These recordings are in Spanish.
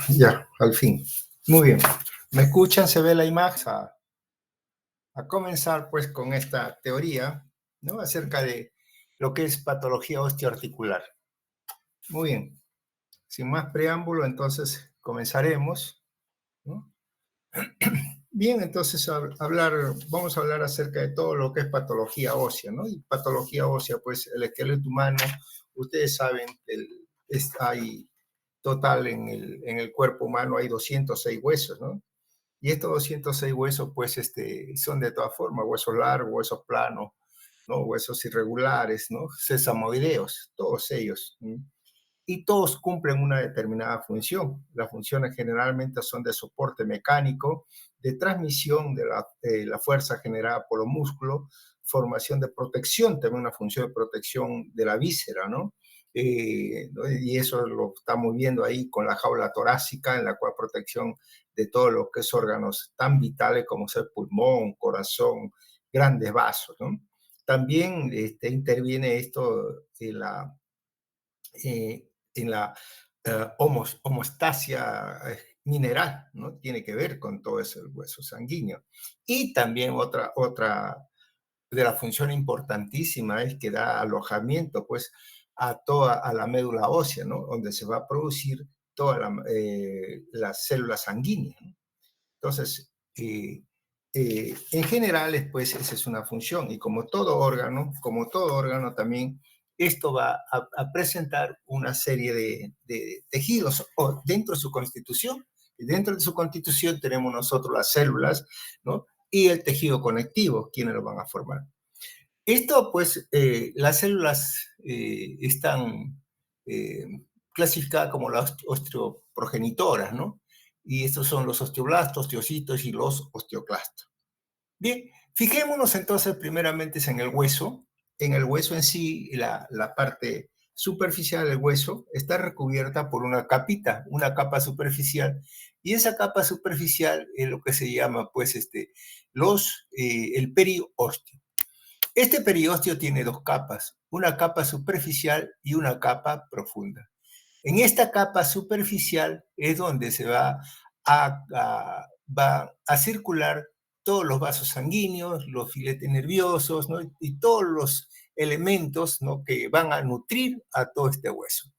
Ya, al fin. Muy bien. ¿Me escuchan? ¿Se ve la imagen? A comenzar pues con esta teoría, ¿no? Acerca de lo que es patología osteoarticular. Muy bien. Sin más preámbulo, entonces comenzaremos, ¿no? Bien, entonces vamos a hablar acerca de todo lo que es patología ósea, ¿no? Y patología ósea, pues el esqueleto humano, ustedes saben, hay total en el cuerpo humano hay 206 huesos, ¿no? Y estos 206 huesos, pues, son de todas formas, huesos largos, huesos planos, ¿no? Huesos irregulares, ¿no? Sesamoideos, todos ellos. ¿Sí? Y todos cumplen una determinada función. Las funciones generalmente son de soporte mecánico, de transmisión de la fuerza generada por los músculos, formación de protección, también una función de protección de la víscera, ¿no? Y eso lo estamos viendo ahí con la jaula torácica, en la cual protección de todos los que son órganos tan vitales como ser pulmón, corazón, grandes vasos, ¿no? También interviene esto en la homostasia mineral, ¿no? Tiene que ver con todo ese hueso sanguíneo. Y también otra de las funciones importantísimas es que da alojamiento, pues, a la médula ósea, ¿no? Donde se va a producir todas las células sanguíneas, ¿no? Entonces, en general, pues esa es una función y como todo órgano también, esto va a presentar una serie de tejidos dentro de su constitución. Y dentro de su constitución tenemos nosotros las células, ¿no? Y el tejido conectivo, quienes lo van a formar. Esto, pues, las células están eh, clasificadas como las osteoprogenitoras, ¿no? Y estos son los osteoblastos, osteocitos y los osteoclastos. Bien, fijémonos entonces primeramente en el hueso. En el hueso en sí, la parte superficial del hueso está recubierta por una capita, una capa superficial, y esa capa superficial es lo que se llama, pues, el periósteo. Este periósteo tiene dos capas, una capa superficial y una capa profunda. En esta capa superficial es donde se va a circular todos los vasos sanguíneos, los filetes nerviosos, ¿no? Y todos los elementos, ¿no? Que van a nutrir a todo este hueso.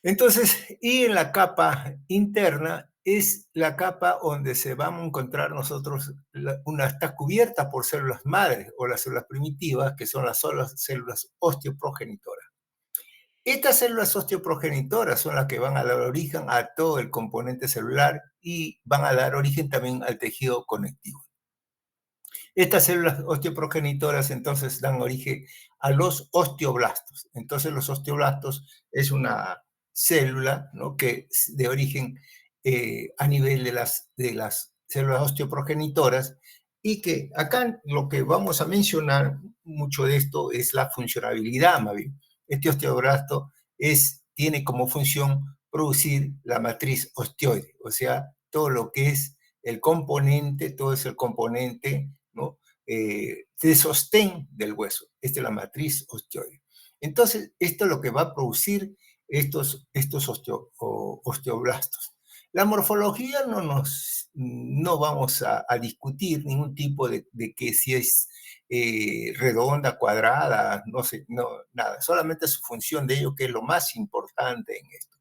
Entonces, y en la capa interna es la capa donde se vamos a encontrar nosotros, está cubierta por células madres o las células primitivas, que son las células osteoprogenitoras. Estas células osteoprogenitoras son las que van a dar origen a todo el componente celular y van a dar origen también al tejido conectivo. Estas células osteoprogenitoras entonces dan origen a los osteoblastos. Entonces los osteoblastos es una célula, ¿no? Que es de origen a nivel de las células osteoprogenitoras y que acá lo que vamos a mencionar mucho de esto es la funcionabilidad, más bien. Este osteoblasto tiene como función producir la matriz osteoide, o sea, todo lo que es el componente, todo es el componente, ¿no? De sostén del hueso. Esta es la matriz osteoide. Entonces, esto es lo que va a producir estos osteoblastos. La morfología no vamos a discutir ningún tipo de que si es redonda, cuadrada, no sé, no, nada. Solamente su función de ello, que es lo más importante en esto.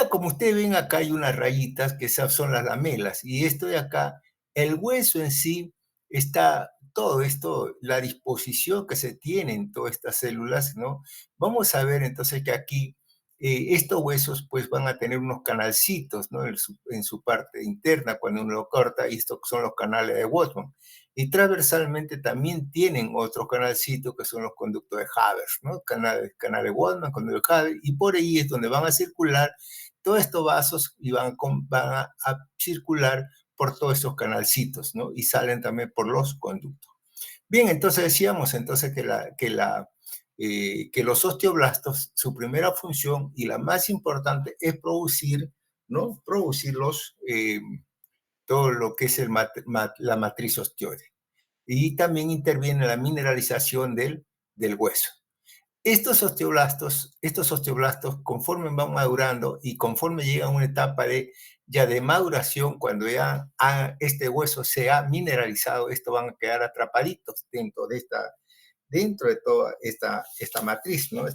Como ustedes ven acá, hay unas rayitas que esas son las lamelas. Y esto de acá, el hueso en sí está, todo esto, la disposición que se tienen todas estas células, ¿no? Vamos a ver entonces que aquí estos huesos pues van a tener unos canalcitos, ¿no? En su parte interna cuando uno lo corta, y estos son los canales de Watson. Y transversalmente también tienen otros canalcitos que son los conductos de Haber, ¿no? Canales de Watson, conductos de Haber, y por ahí es donde van a circular todos estos vasos y van a circular por todos estos canalcitos, ¿no? Y salen también por los conductos. Bien, entonces decíamos entonces que los osteoblastos, su primera función y la más importante es producir, ¿no? Producir todo lo que es la matriz osteoide. Y también interviene la mineralización del hueso. estos osteoblastos, conforme van madurando y conforme llegan a una etapa de maduración, cuando ya este hueso se ha mineralizado, estos van a quedar atrapaditos dentro de toda esta matriz, ¿no?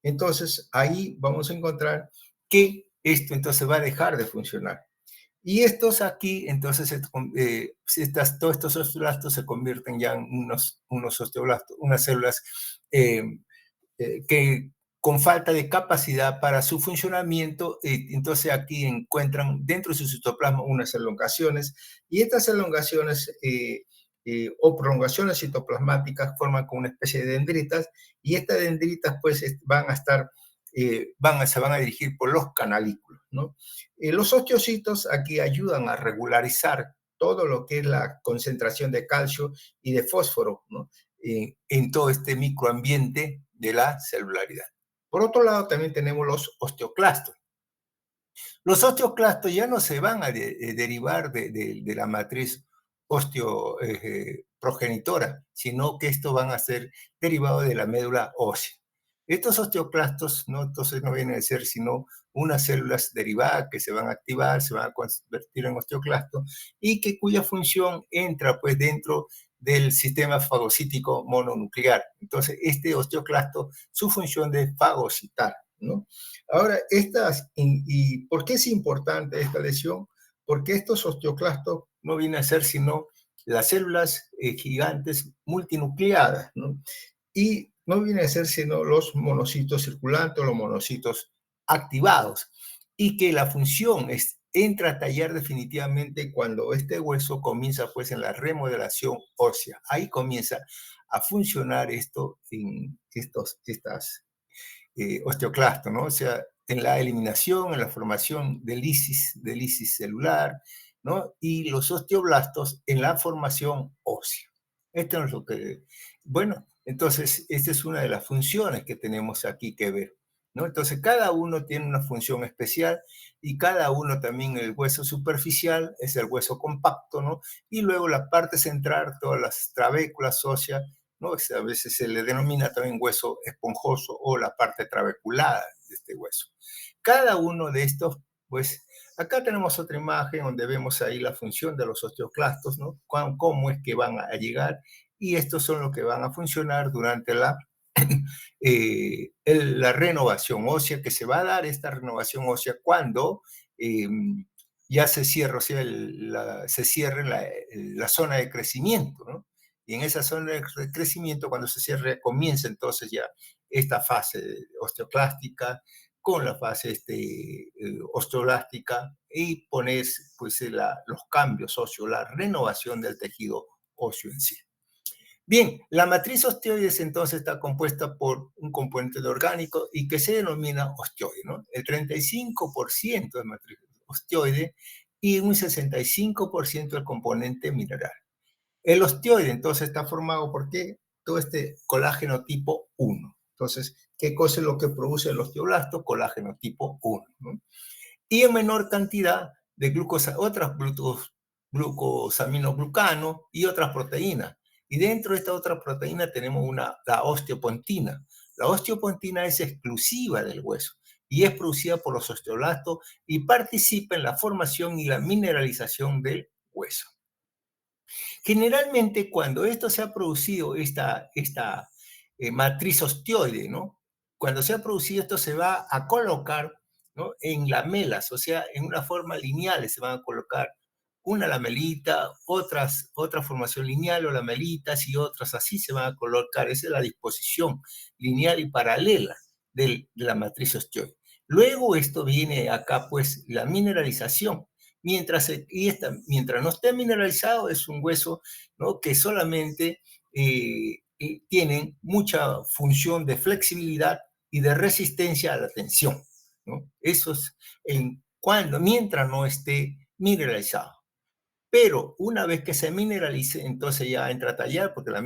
Entonces, ahí vamos a encontrar que esto entonces va a dejar de funcionar. Y estos aquí, entonces, todos estos osteoblastos se convierten ya en unos osteoblastos, unas células eh, que con falta de capacidad para su funcionamiento, entonces aquí encuentran dentro de su citoplasma unas elongaciones, y estas elongaciones o prolongaciones citoplasmáticas forman como una especie de dendritas, y estas dendritas pues van a estar, se van a dirigir por los canalículos, ¿no? Los osteocitos aquí ayudan a regularizar todo lo que es la concentración de calcio y de fósforo, ¿no? En todo este microambiente de la celularidad. Por otro lado, también tenemos los osteoclastos. Los osteoclastos ya no se van a derivar de la matriz osteoprogenitora, sino que estos van a ser derivados de la médula ósea. Estos osteoclastos, ¿no? Entonces no vienen a ser sino unas células derivadas que se van a activar, se van a convertir en osteoclastos y cuya función entra pues dentro del sistema fagocítico mononuclear. Entonces, este osteoclasto, su función de fagocitar, ¿no? Ahora, ¿y por qué es importante esta lesión? Porque estos osteoclastos no vienen a ser sino las células gigantes multinucleadas, ¿no? Y no vienen a ser sino los monocitos circulantes o los monocitos activados. Y que la función entra a tallar definitivamente cuando este hueso comienza pues en la remodelación ósea. Ahí comienza a funcionar estas osteoclastos, ¿no? O sea, en la eliminación, en la formación de lisis celular, ¿no? Y los osteoblastos en la formación ósea. Esto es lo que, bueno, entonces, esta es una de las funciones que tenemos aquí que ver, ¿no? Entonces, cada uno tiene una función especial y cada uno también, el hueso superficial es el hueso compacto, ¿no? Y luego la parte central, todas las trabéculas óseas, ¿no? A veces se le denomina también hueso esponjoso o la parte trabeculada de este hueso. Cada uno de estos, pues, acá tenemos otra imagen donde vemos ahí la función de los osteoclastos, ¿no? Cómo es que van a llegar, y estos son los que van a funcionar durante la renovación ósea, que se va a dar esta renovación ósea cuando ya se cierra, o sea, se cierre la zona de crecimiento, ¿no? Y en esa zona de crecimiento, cuando se cierre, comienza entonces ya esta fase osteoclástica con la fase osteolástica y pones pues los cambios óseos, la renovación del tejido óseo en sí. Bien, la matriz osteoides entonces está compuesta por un componente de orgánico y que se denomina osteoide, ¿no? El 35% de matriz osteoide y un 65% del componente mineral. El osteoide entonces está formado por ¿qué? Todo este colágeno tipo 1. Entonces, ¿qué cosa es lo que produce el osteoblasto? Colágeno tipo 1, ¿no? Y en menor cantidad de otras glucosaminoglucano y otras proteínas. Y dentro de esta otra proteína tenemos la osteopontina. La osteopontina es exclusiva del hueso y es producida por los osteoblastos y participa en la formación y la mineralización del hueso. Generalmente, cuando esto se ha producido, esta matriz osteoide, ¿no? Cuando se ha producido esto, se va a colocar, ¿no? En lamelas, o sea, en una forma lineal se van a colocar una lamelita, otra formación lineal o lamelitas y otras así se van a colocar. Esa es la disposición lineal y paralela de la matriz osteoide. Luego esto viene acá, pues, la mineralización. Mientras no esté mineralizado, es un hueso, ¿no? Que solamente tienen mucha función de flexibilidad y de resistencia a la tensión, ¿no? Eso es mientras no esté mineralizado. Pero una vez que se mineralice, entonces ya entra a tallar, porque la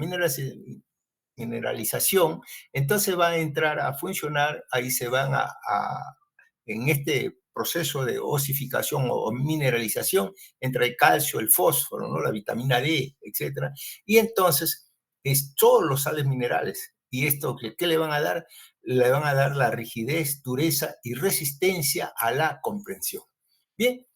mineralización, entonces va a entrar a funcionar, ahí se van en este proceso de osificación o mineralización, entre el calcio, el fósforo, ¿no? La vitamina D, etcétera. Y entonces, todos los sales minerales ¿Y esto qué le van a dar? Le van a dar la rigidez, dureza y resistencia a la comprensión. Bien,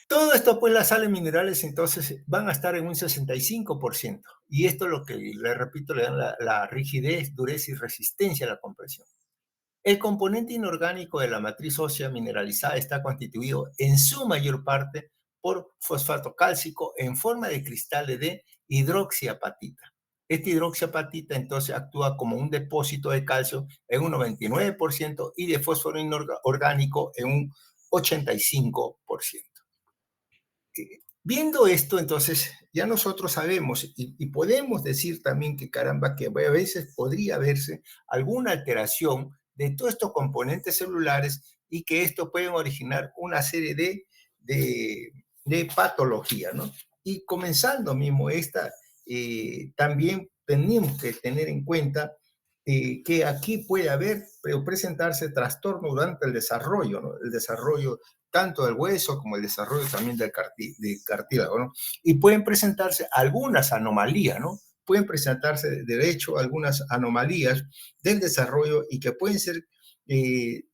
todo esto, pues las sales minerales entonces van a estar en un 65%. Y esto es lo que, le repito, le dan la rigidez, dureza y resistencia a la compresión. El componente inorgánico de la matriz ósea mineralizada está constituido en su mayor parte por fosfato cálcico en forma de cristales de hidroxiapatita. Esta hidroxiapatita entonces actúa como un depósito de calcio en un 99% y de fósforo inorgánico en un 85%. Viendo esto, entonces, ya nosotros sabemos y podemos decir también que caramba, que a veces podría verse alguna alteración de todos estos componentes celulares y que esto puede originar una serie de patología, ¿no? Y comenzando mismo esta, también tenemos que tener en cuenta que aquí puede haber o presentarse trastorno durante el desarrollo, ¿no? El desarrollo tanto del hueso como el desarrollo también del cartílago, ¿no? Y pueden presentarse algunas anomalías, ¿no? Pueden presentarse, de hecho, algunas anomalías del desarrollo y que pueden ser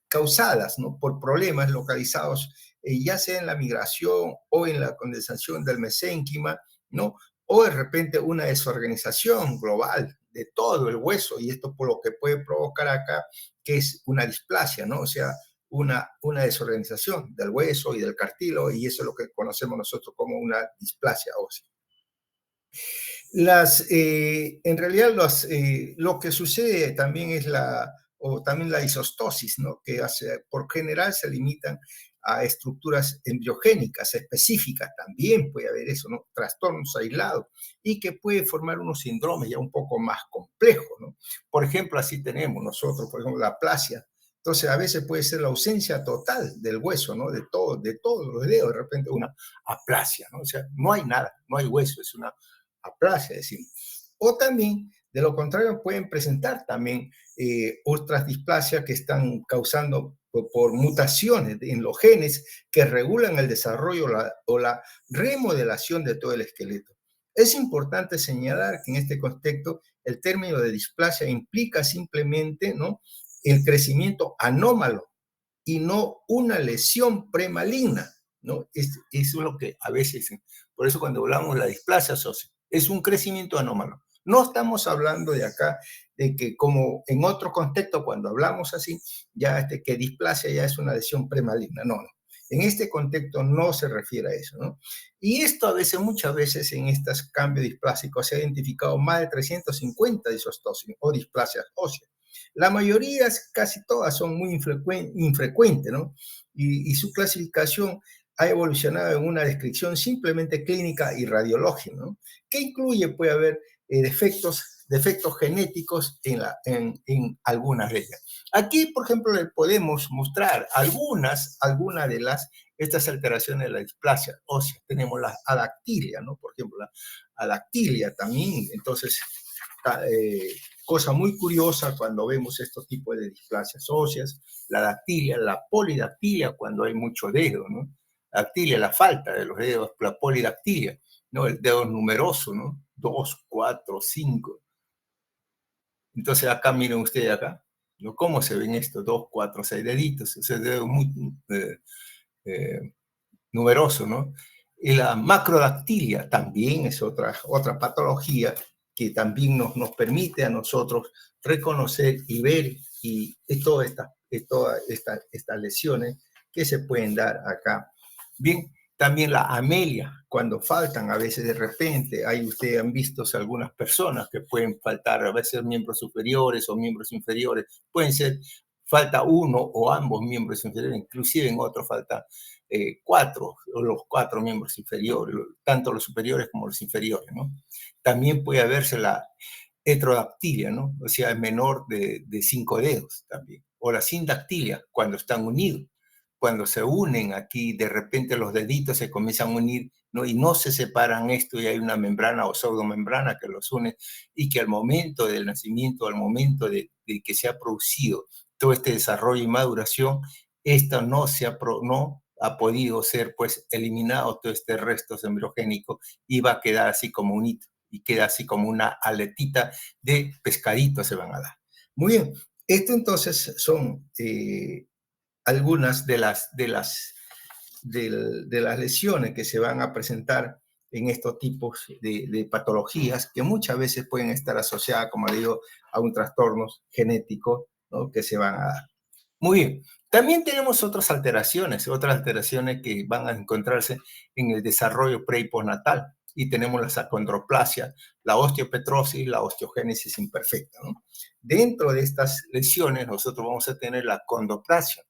causadas, ¿no? Por problemas localizados, ya sea en la migración o en la condensación del mesénquima, ¿no? O de repente una desorganización global de todo el hueso, y esto por lo que puede provocar acá, que es una displasia, ¿no? O sea, una desorganización del hueso y del cartílago, y eso es lo que conocemos nosotros como una displasia ósea. En realidad, lo que sucede también es o también la isostosis, ¿no? Que por general se limitan a estructuras embriogénicas específicas, también puede haber eso, ¿no? Trastornos aislados y que puede formar unos síndromes ya un poco más complejos, ¿no? Por ejemplo, así tenemos nosotros, por ejemplo, la aplasia. Entonces, a veces puede ser la ausencia total del hueso, ¿no? De todos los dedos, de repente una aplasia, ¿no? O sea, no hay nada, no hay hueso, es una aplasia, decimos. O también, de lo contrario, pueden presentar también otras displasias que están causando por mutaciones en los genes que regulan el desarrollo o la remodelación de todo el esqueleto. Es importante señalar que en este contexto el término de displasia implica simplemente, ¿no?, el crecimiento anómalo y no una lesión premaligna, ¿no? Eso es lo que a veces, por eso cuando hablamos de la displasia ósea, es un crecimiento anómalo. No estamos hablando de acá de que como en otro contexto cuando hablamos así, ya que displasia ya es una lesión premaligna, no, no. En este contexto no se refiere a eso, ¿no? Y esto a veces, muchas veces en estos cambios displásicos se ha identificado más de 350 disostosis o displasias óseas. La mayoría, casi todas, son muy infrecuentes, ¿no? Y su clasificación ha evolucionado en una descripción simplemente clínica y radiológica, ¿no? Que incluye, puede haber defectos genéticos en algunas de ellas. Aquí, por ejemplo, le podemos mostrar algunas de estas alteraciones de la displasia ósea. Tenemos la adactilia, ¿no? Por ejemplo, la adactilia también, entonces, cosa muy curiosa cuando vemos estos tipos de displasias óseas, la dactilia, la polidactilia cuando hay mucho dedo, ¿no? Dactilia, la falta de los dedos, la polidactilia, ¿no? El dedo numeroso, ¿no? 2, 4, 5. Entonces acá miren ustedes acá, ¿no? ¿Cómo se ven estos 2, 4, 6 deditos? Ese dedo muy eh, numeroso, ¿no? Y la macrodactilia también es otra patología que también nos permite a nosotros reconocer y ver y todas estas lesiones que se pueden dar acá. Bien, también la amelia, cuando faltan a veces de repente, ahí ustedes han visto algunas personas que pueden faltar a veces miembros superiores o miembros inferiores, pueden ser, falta uno o ambos miembros inferiores, inclusive en otro falta 4 o los 4 miembros inferiores, tanto los superiores como los inferiores, ¿no? También puede haberse la heterodactilia, ¿no? O sea, menor de 5 dedos también. O la sindactilia, cuando están unidos. Cuando se unen aquí, de repente los deditos se comienzan a unir, ¿no? Y no se separan esto y hay una membrana o pseudomembrana que los une y que al momento del nacimiento, al momento de que se ha producido todo este desarrollo y maduración, esto no ha podido ser pues eliminado todo este resto embriogénico y va a quedar así como un hito. y queda así como una aletita de pescadito se van a dar. Muy bien, esto entonces son algunas de las lesiones que se van a presentar en estos tipos de patologías que muchas veces pueden estar asociadas, como le digo, a un trastorno genético, ¿no?, que se van a dar. Muy bien. También tenemos otras alteraciones que van a encontrarse en el desarrollo pre y postnatal. Y tenemos la acondroplasia, la osteopetrosis, la osteogénesis imperfecta, ¿no? Dentro de estas lesiones, nosotros vamos a tener la acondroplasia.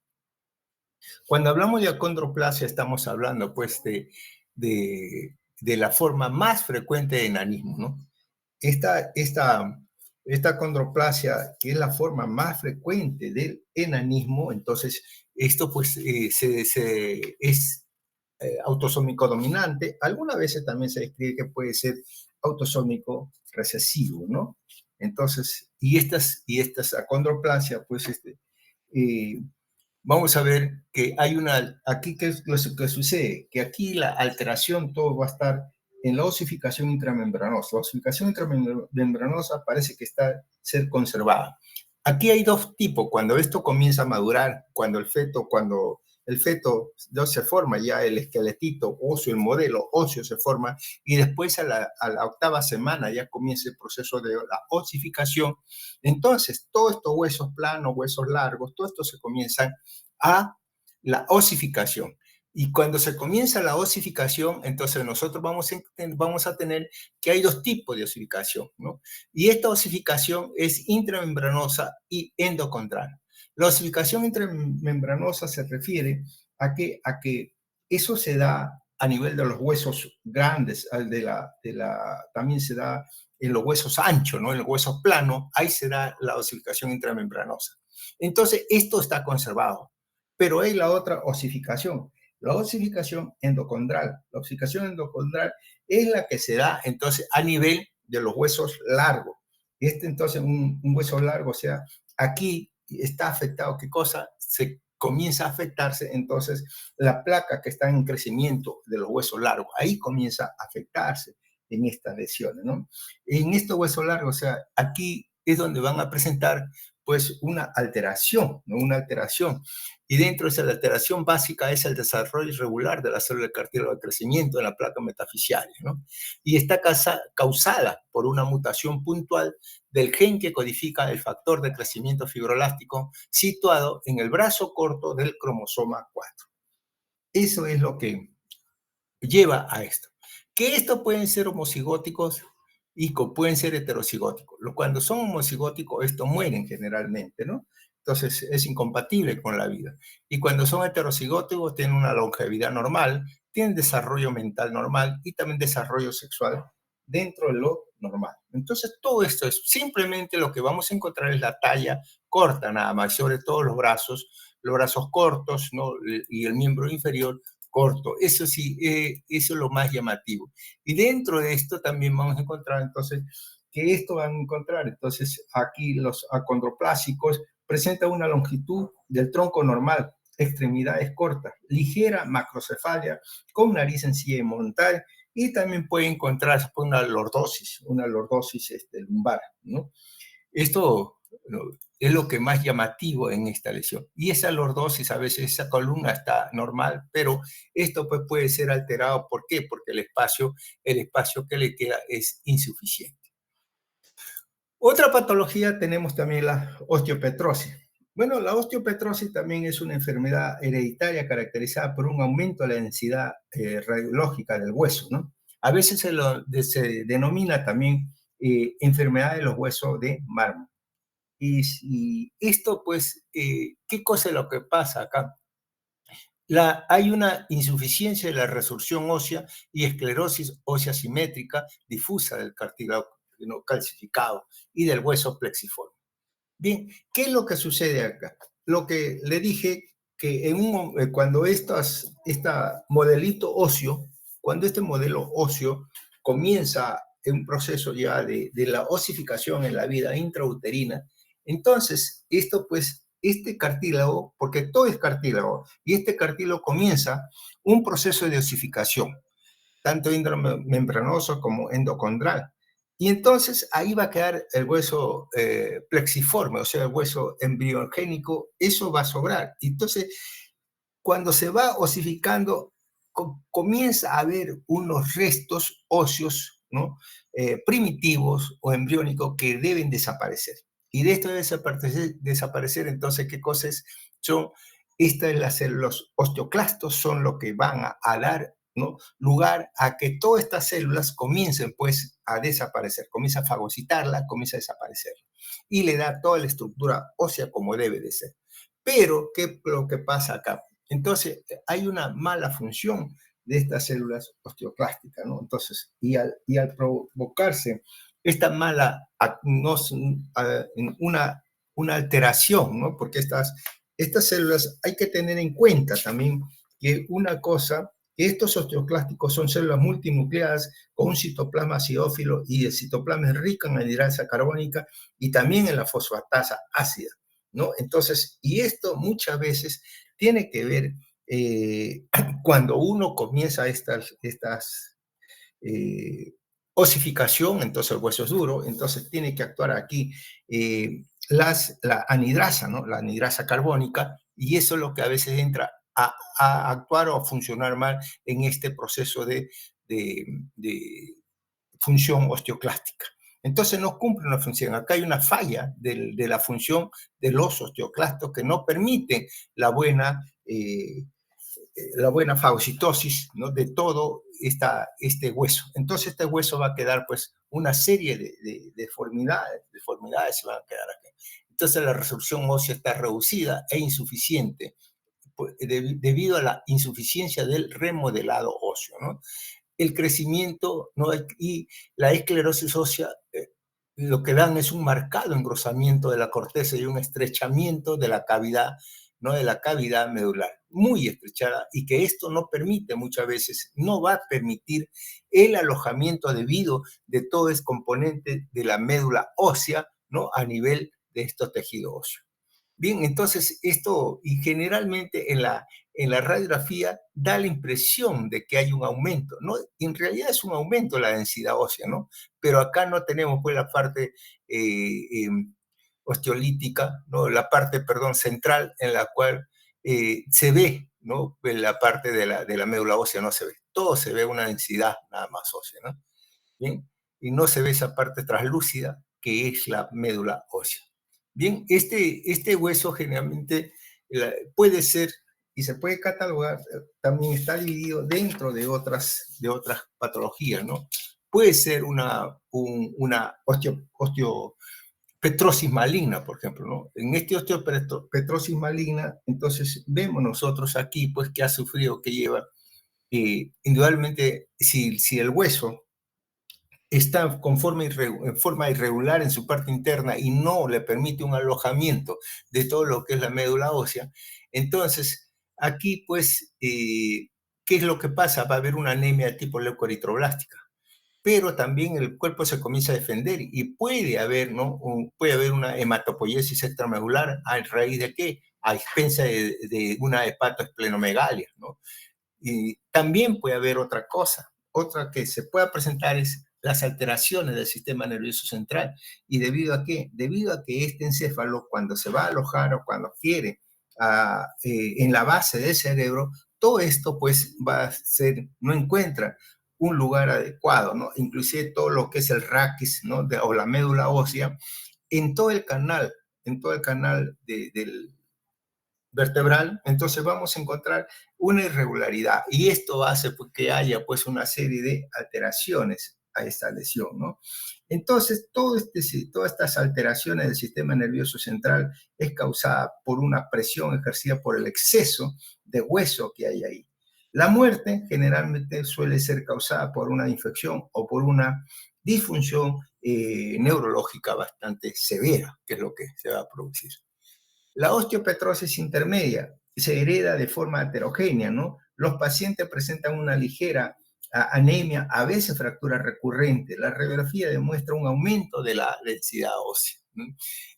Cuando hablamos de acondroplasia, estamos hablando, pues, de la forma más frecuente de enanismo, ¿no? Esta, esta, esta acondroplasia, que es la forma más frecuente del enanismo, entonces, esto, pues, es autosómico dominante. Algunas veces también se describe que puede ser autosómico recesivo, ¿no? Entonces, y estas acondroplasia, pues, eh, vamos a ver que hay aquí qué es lo que sucede, que aquí la alteración todo va a estar en la osificación intramembranosa. La osificación intramembranosa parece que está ser conservada. Aquí hay dos tipos, cuando esto comienza a madurar, cuando el feto ya se forma, ya el esqueletito óseo, el modelo óseo se forma, y después a la octava semana ya comienza el proceso de la osificación. Entonces, todos estos huesos planos, huesos largos, todo esto se comienza a la osificación. Y cuando se comienza la osificación, entonces nosotros vamos a tener que hay dos tipos de osificación, ¿no? Y esta osificación es intramembranosa y endocondral. La osificación intramembranosa se refiere a que eso se da a nivel de los huesos grandes, también se da en los huesos anchos, ¿no? En los huesos planos, ahí se da la osificación intramembranosa. Entonces, esto está conservado. Pero hay la otra osificación, la osificación endocondral. La osificación endocondral es la que se da entonces a nivel de los huesos largos. Entonces, un hueso largo, o sea, aquí está afectado, ¿qué cosa? Se comienza a afectarse, entonces, la placa que está en crecimiento de los huesos largos, ahí comienza a afectarse en estas lesiones, ¿no? En estos huesos largos, o sea, aquí es donde van a presentar, pues, una alteración, ¿no? Una alteración. Y dentro de esa alteración básica es el desarrollo irregular de la célula de cartílago de crecimiento en la placa metafisiaria, ¿no? Y está causada por una mutación puntual del gen que codifica el factor de crecimiento fibroelástico situado en el brazo corto del cromosoma 4. Eso es lo que lleva a esto. Que estos pueden ser homocigóticos y pueden ser heterocigóticos. Cuando son homocigóticos, estos mueren generalmente, ¿no? Entonces es incompatible con la vida. Y cuando son heterocigóticos, tienen una longevidad normal, tienen desarrollo mental normal y también desarrollo sexual dentro de lo normal. Entonces todo esto es simplemente lo que vamos a encontrar es la talla corta nada más, sobre todo los brazos cortos, ¿no? Y el miembro inferior corto. Eso sí, eso es lo más llamativo. Y dentro de esto también vamos a encontrar entonces que esto van a encontrar, entonces aquí los acondroplásicos presentan una longitud del tronco normal, extremidades cortas, ligera macrocefalia, con nariz sencilla y montal, y también puede encontrarse una lordosis lumbar, ¿no? Esto, ¿no?, es lo que más llamativo en esta lesión. Y esa lordosis, a veces esa columna está normal, pero esto pues puede ser alterado. ¿Por qué? Porque el espacio que le queda es insuficiente. Otra patología tenemos también la osteopetrosis. Bueno, la osteopetrosis también es una enfermedad hereditaria caracterizada por un aumento de la densidad radiológica del hueso, ¿no? A veces se denomina también enfermedad de los huesos de mármol. Y esto, pues, ¿qué cosa es lo que pasa acá? Hay una insuficiencia de la resorción ósea y esclerosis ósea simétrica difusa del cartílago, ¿no?, calcificado y del hueso plexiforme. Bien, ¿qué es lo que sucede acá? Lo que le dije que cuando cuando este modelo óseo comienza en un proceso ya de la osificación en la vida intrauterina, entonces esto pues, este cartílago, porque todo es cartílago, y este cartílago comienza un proceso de osificación, tanto intramembranoso como endocondral. Y entonces ahí va a quedar el hueso plexiforme, o sea, el hueso embriogénico, eso va a sobrar. Entonces, cuando se va osificando, comienza a haber unos restos óseos, ¿no? Primitivos o embriónicos que deben desaparecer. Y de esto debe desaparecer, entonces, ¿qué cosas son? Los osteoclastos son lo que van a dar, ¿no?, lugar a que todas estas células comiencen pues a desaparecer, comienza a fagocitarla, comienza a desaparecer y le da toda la estructura ósea como debe de ser. Pero, ¿qué es lo que pasa acá? Entonces, hay una mala función de estas células osteoclásticas, ¿no? Entonces, y al provocarse esta mala, no, una alteración, ¿no? Porque estas células hay que tener en cuenta también que una cosa, que estos osteoclásticos son células multinucleadas con un citoplasma acidófilo y el citoplasma es rico en anhidrasa carbónica y también en la fosfatasa ácida, ¿no? Entonces, y esto muchas veces tiene que ver cuando uno comienza estas eh, osificación, entonces el hueso es duro, entonces tiene que actuar aquí la anidrasa, ¿no? La anidrasa carbónica, y eso es lo que a veces entra a actuar o a funcionar mal en este proceso de, de función osteoclástica. Entonces no cumple una función. Acá hay una falla de la función de los osteoclastos que no permiten la buena fagocitosis, ¿no?, de todo este hueso. Entonces este hueso va a quedar pues una serie de deformidades se van a quedar aquí. Entonces la resolución ósea está reducida e insuficiente pues, debido a la insuficiencia del remodelado óseo, ¿no? El crecimiento, ¿no?, y la esclerosis ósea lo que dan es un marcado engrosamiento de la corteza y un estrechamiento de la cavidad, ¿no?, de la cavidad medular, muy estrechada, y que esto no permite muchas veces, no va a permitir el alojamiento debido de todo ese componente de la médula ósea, ¿no?, a nivel de estos tejidos óseos. Bien, entonces esto, y generalmente en la radiografía da la impresión de que hay un aumento, ¿no? En realidad es un aumento de la densidad ósea, ¿no? Pero acá no tenemos pues la parte osteolítica, ¿no? La parte, perdón, central en la cual se ve, ¿no? En la parte de la médula ósea no se ve. Todo se ve una densidad nada más ósea, ¿no? Bien, y no se ve esa parte translúcida que es la médula ósea. Bien, este hueso generalmente puede ser y se puede catalogar, también está dividido dentro de otras patologías, ¿no? Puede ser una osteopetrosis maligna, por ejemplo, ¿no? En este osteopetrosis maligna, entonces vemos nosotros aquí, pues, que ha sufrido, que lleva, indudablemente, si el hueso está en forma irregular en su parte interna y no le permite un alojamiento de todo lo que es la médula ósea, entonces aquí pues, ¿qué es lo que pasa? Va a haber una anemia de tipo leucoeritroblástica, pero también el cuerpo se comienza a defender y puede haber, ¿no? Puede haber una hematopoiesis extramedular. ¿A raíz de qué? A expensa de una hepatoesplenomegalia, ¿no? Y también puede haber otra cosa, otra que se pueda presentar es las alteraciones del sistema nervioso central. ¿Y debido a qué? Debido a que este encéfalo, cuando se va a alojar o cuando quiere en la base del cerebro, todo esto pues va a ser, no encuentra un lugar adecuado, ¿no? Inclusive todo lo que es el raquis, ¿no? O la médula ósea, en todo el canal del vertebral, entonces vamos a encontrar una irregularidad y esto hace pues, que haya pues una serie de alteraciones a esta lesión, ¿no? Entonces, todas estas alteraciones del sistema nervioso central es causada por una presión ejercida por el exceso de hueso que hay ahí. La muerte generalmente suele ser causada por una infección o por una disfunción neurológica bastante severa, que es lo que se va a producir. La osteopetrosis intermedia se hereda de forma heterogénea, ¿no? Los pacientes presentan una ligera anemia, a veces fractura recurrente. La radiografía demuestra un aumento de la densidad ósea, ¿no?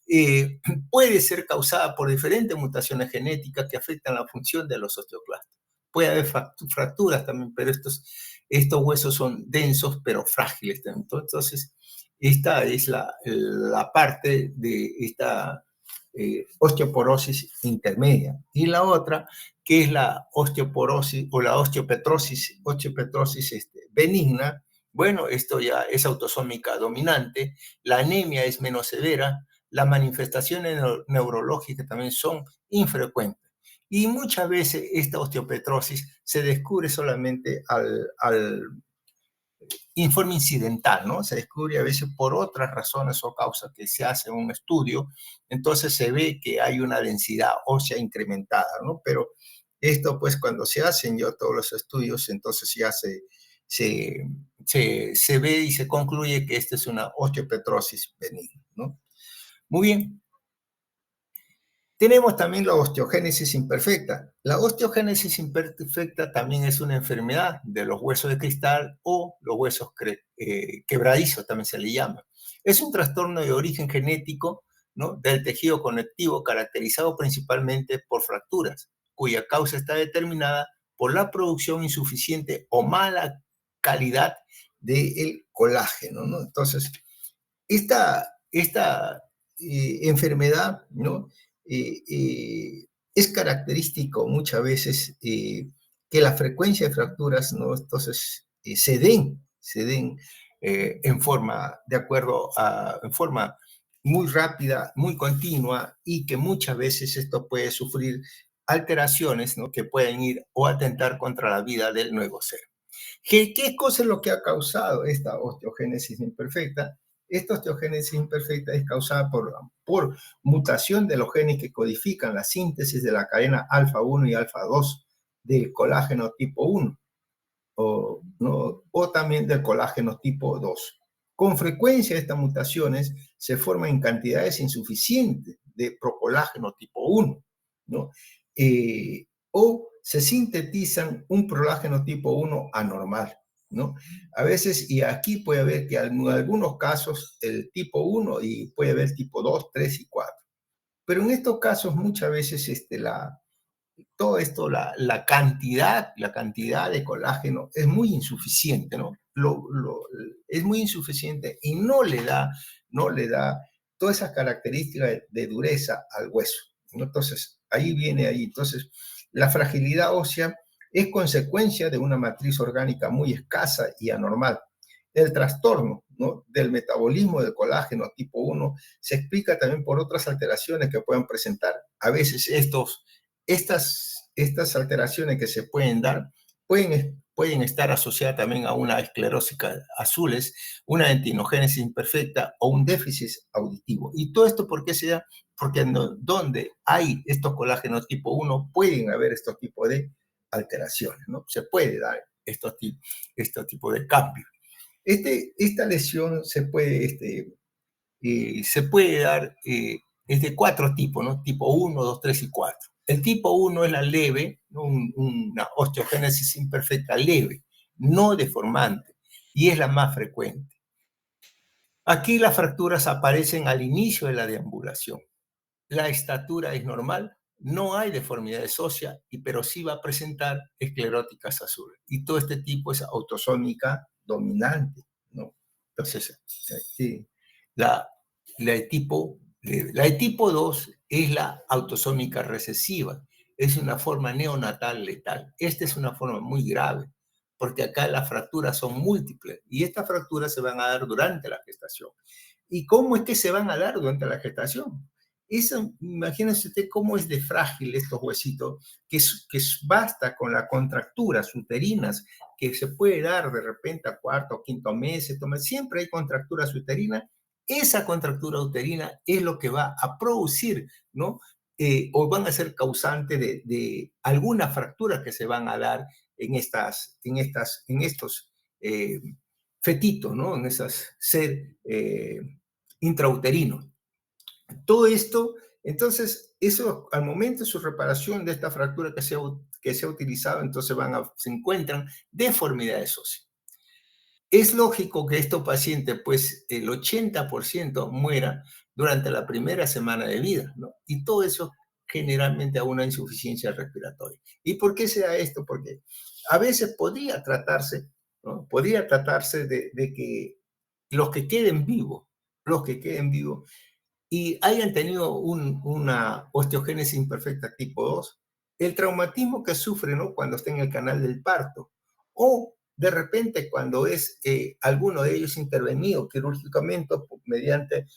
Eh, Puede ser causada por diferentes mutaciones genéticas que afectan la función de los osteoclastos. Puede haber fracturas también, pero estos huesos son densos pero frágiles. Entonces, Esta es la parte de esta osteoporosis intermedia. Y la otra, que es la osteoporosis o la osteopetrosis benigna. Bueno, esto ya es autosómica dominante, la anemia es menos severa, las manifestaciones neurológicas también son infrecuentes. Y muchas veces esta osteopetrosis se descubre solamente al informe incidental, ¿no? Se descubre a veces por otras razones o causas que se hace un estudio, entonces se ve que hay una densidad ósea incrementada, ¿no? Pero esto, pues, cuando se hacen ya todos los estudios, entonces ya se, se ve y se concluye que esta es una osteopetrosis benigna, ¿no? Muy bien. Tenemos también la osteogénesis imperfecta. La osteogénesis imperfecta también es una enfermedad de los huesos de cristal o los huesos quebradizos, también se le llama. Es un trastorno de origen genético, ¿no?, del tejido conectivo caracterizado principalmente por fracturas, cuya causa está determinada por la producción insuficiente o mala calidad del colágeno, ¿no? Entonces, esta enfermedad, ¿no? Es característico muchas veces que la frecuencia de fracturas, ¿no? Entonces, se den en forma, de acuerdo a, en forma muy rápida, muy continua, y que muchas veces esto puede sufrir alteraciones, ¿no?, que pueden ir o atentar contra la vida del nuevo ser. ¿Qué cosa es lo que ha causado esta osteogénesis imperfecta? Esta osteogénesis imperfecta es causada por mutación de los genes que codifican la síntesis de la cadena alfa 1 y alfa 2 del colágeno tipo 1 ¿no?, o también del colágeno tipo 2. Con frecuencia estas mutaciones se forman en cantidades insuficientes de procolágeno tipo 1, ¿no? O se sintetizan un prolágeno tipo 1 anormal, ¿no? A veces, y aquí puede haber que en algunos casos el tipo 1 y puede haber tipo 2, 3 y 4. Pero en estos casos muchas veces todo esto, la cantidad de colágeno es muy insuficiente, ¿no? Es muy insuficiente y no le da todas esas características de dureza al hueso, ¿no? Entonces, ahí. Entonces, la fragilidad ósea es consecuencia de una matriz orgánica muy escasa y anormal. El trastorno, ¿no?, del metabolismo del colágeno tipo 1 se explica también por otras alteraciones que pueden presentar. A veces estas alteraciones que se pueden dar pueden estar asociadas también a una esclerosis azules, una dentinogénesis imperfecta o un déficit auditivo. ¿Y todo esto por qué se da? Porque donde hay estos colágenos tipo 1 pueden haber estos tipos de alteraciones, ¿no? Se puede dar estos tipos de cambios. Esta lesión se puede dar, es de 4 tipos, ¿no? Tipo 1, 2, 3 y 4. El tipo 1 es la leve, ¿no?, una osteogénesis imperfecta leve, no deformante, y es la más frecuente. Aquí las fracturas aparecen al inicio de la deambulación. La estatura es normal, no hay deformidades óseas, pero sí va a presentar escleróticas azules. Y todo este tipo es autosómica dominante, ¿no? Entonces, sí, la, la de tipo 2 es la autosómica recesiva. Es una forma neonatal letal. Esta es una forma muy grave, porque acá las fracturas son múltiples y estas fracturas se van a dar durante la gestación. ¿Y cómo es que se van a dar durante la gestación? Eso, imagínense usted cómo es de frágil estos huesitos, que basta con las contracturas uterinas, que se puede dar de repente a cuarto o quinto mes, siempre hay contracturas uterinas. Esa contractura uterina es lo que va a producir, ¿no? O van a ser causante de algunas fracturas que se van a dar en estos eh, fetitos, ¿no? En esas ser intrauterinos. Todo esto, entonces, eso al momento de su reparación de esta fractura que se ha utilizado, entonces se encuentran deformidades óseas. Es lógico que estos pacientes, pues el 80% muera durante la primera semana de vida, ¿no? Y todo eso generalmente a una insuficiencia respiratoria. ¿Y por qué se da esto? Porque a veces podría tratarse, ¿no? Podría tratarse de que los que queden vivos, los que queden vivos y hayan tenido una osteogénesis imperfecta tipo 2, el traumatismo que sufren, ¿no?, cuando está en el canal del parto, o de repente cuando es alguno de ellos intervenido quirúrgicamente mediante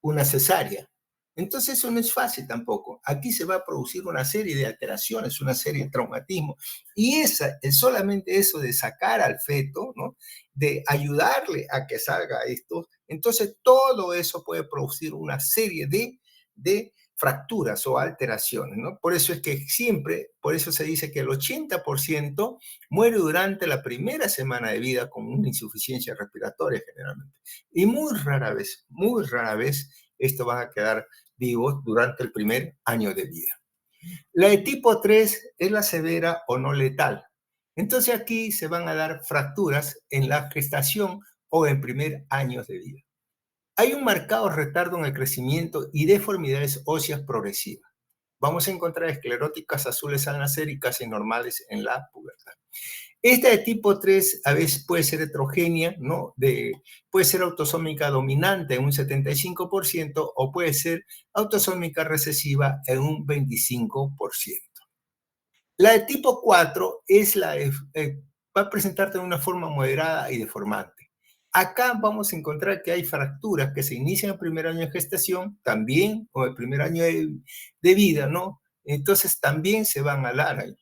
una cesárea. Entonces eso no es fácil tampoco. Aquí se va a producir una serie de alteraciones, una serie de traumatismos. Y solamente eso de sacar al feto, ¿no?, de ayudarle a que salga esto, entonces todo eso puede producir una serie de fracturas o alteraciones, ¿no? Por eso es que siempre, por eso se dice que el 80% muere durante la primera semana de vida con una insuficiencia respiratoria generalmente. Y muy rara vez, esto va a quedar vivos durante el primer año de vida. La de tipo 3 es la severa o no letal. Entonces aquí se van a dar fracturas en la gestación o en primer año de vida. Hay un marcado retardo en el crecimiento y deformidades óseas progresivas. Vamos a encontrar escleróticas azules al nacer y casi normales en la pubertad. Esta de tipo 3 a veces puede ser heterogénea, ¿no? Puede ser autosómica dominante en un 75% o puede ser autosómica recesiva en un 25%. La de tipo 4 va a presentarte de una forma moderada y deformante. Acá vamos a encontrar que hay fracturas que se inician en el primer año de gestación, también, o el primer año de vida, ¿no? Entonces también se van a dar ahí.